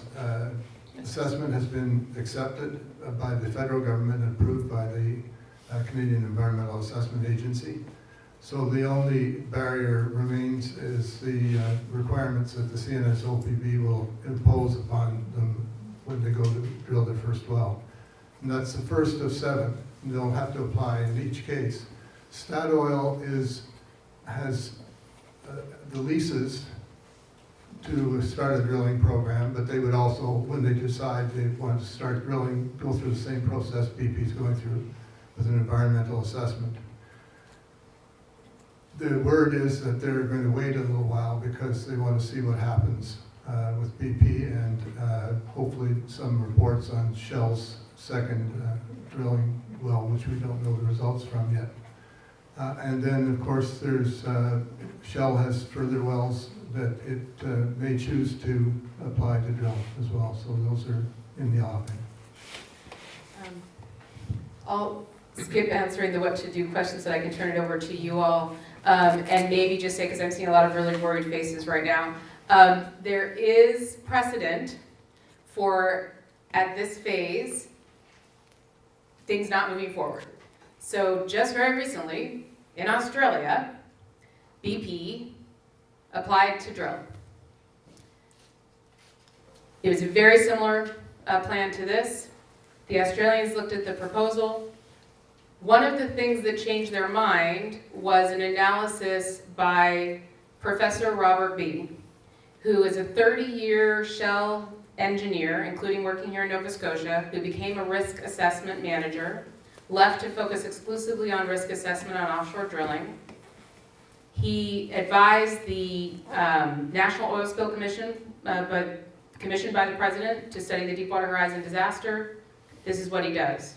assessment has been accepted by the federal government and approved by the Canadian Environmental Assessment Agency. So the only barrier remains is the requirements that the CNSOPB will impose upon them when they go to drill their first well. And that's the first of 7. And they'll have to apply in each case. Statoil has the leases to start a drilling program, but they would also, when they decide they want to start drilling, go through the same process BP's going through with an environmental assessment. The word is that they're going to wait a little while because they want to see what happens with BP and hopefully some reports on Shell's second drilling well, which we don't know the results from yet. And then, of course, there's Shell has further wells that it may choose to apply to drill as well. So those are in the offing. I'll skip answering the what to do questions so that I can turn it over to you all. And maybe just say, because I'm seeing a lot of really worried faces right now, there is precedent for, at this phase, things not moving forward. So just very recently, in Australia, BP applied to drill. It was a very similar plan to this. The Australians looked at the proposal. One of the things that changed their mind was an analysis by Professor Robert B., who is a 30-year Shell engineer, including working here in Nova Scotia, who became a risk assessment manager, left to focus exclusively on risk assessment on offshore drilling. He advised the National Oil Spill Commission, commissioned by the President to study the Deepwater Horizon disaster. This is what he does.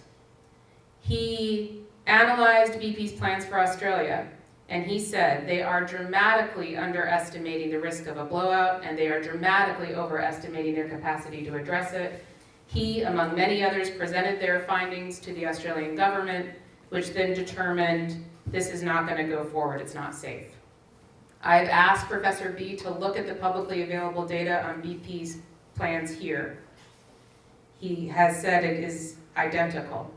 He analyzed BP's plans for Australia, and he said they are dramatically underestimating the risk of a blowout, and they are dramatically overestimating their capacity to address it. He, among many others, presented their findings to the Australian government, which then determined this is not going to go forward, it's not safe. I've asked Professor B to look at the publicly available data on BP's plans here. He has said it is identical.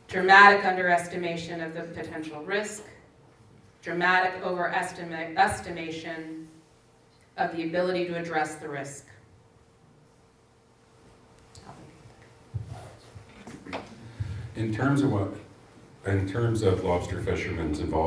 Dramatic underestimation of the potential risk, dramatic overestimation of the ability to address the risk. In terms of lobster fishermen's involvement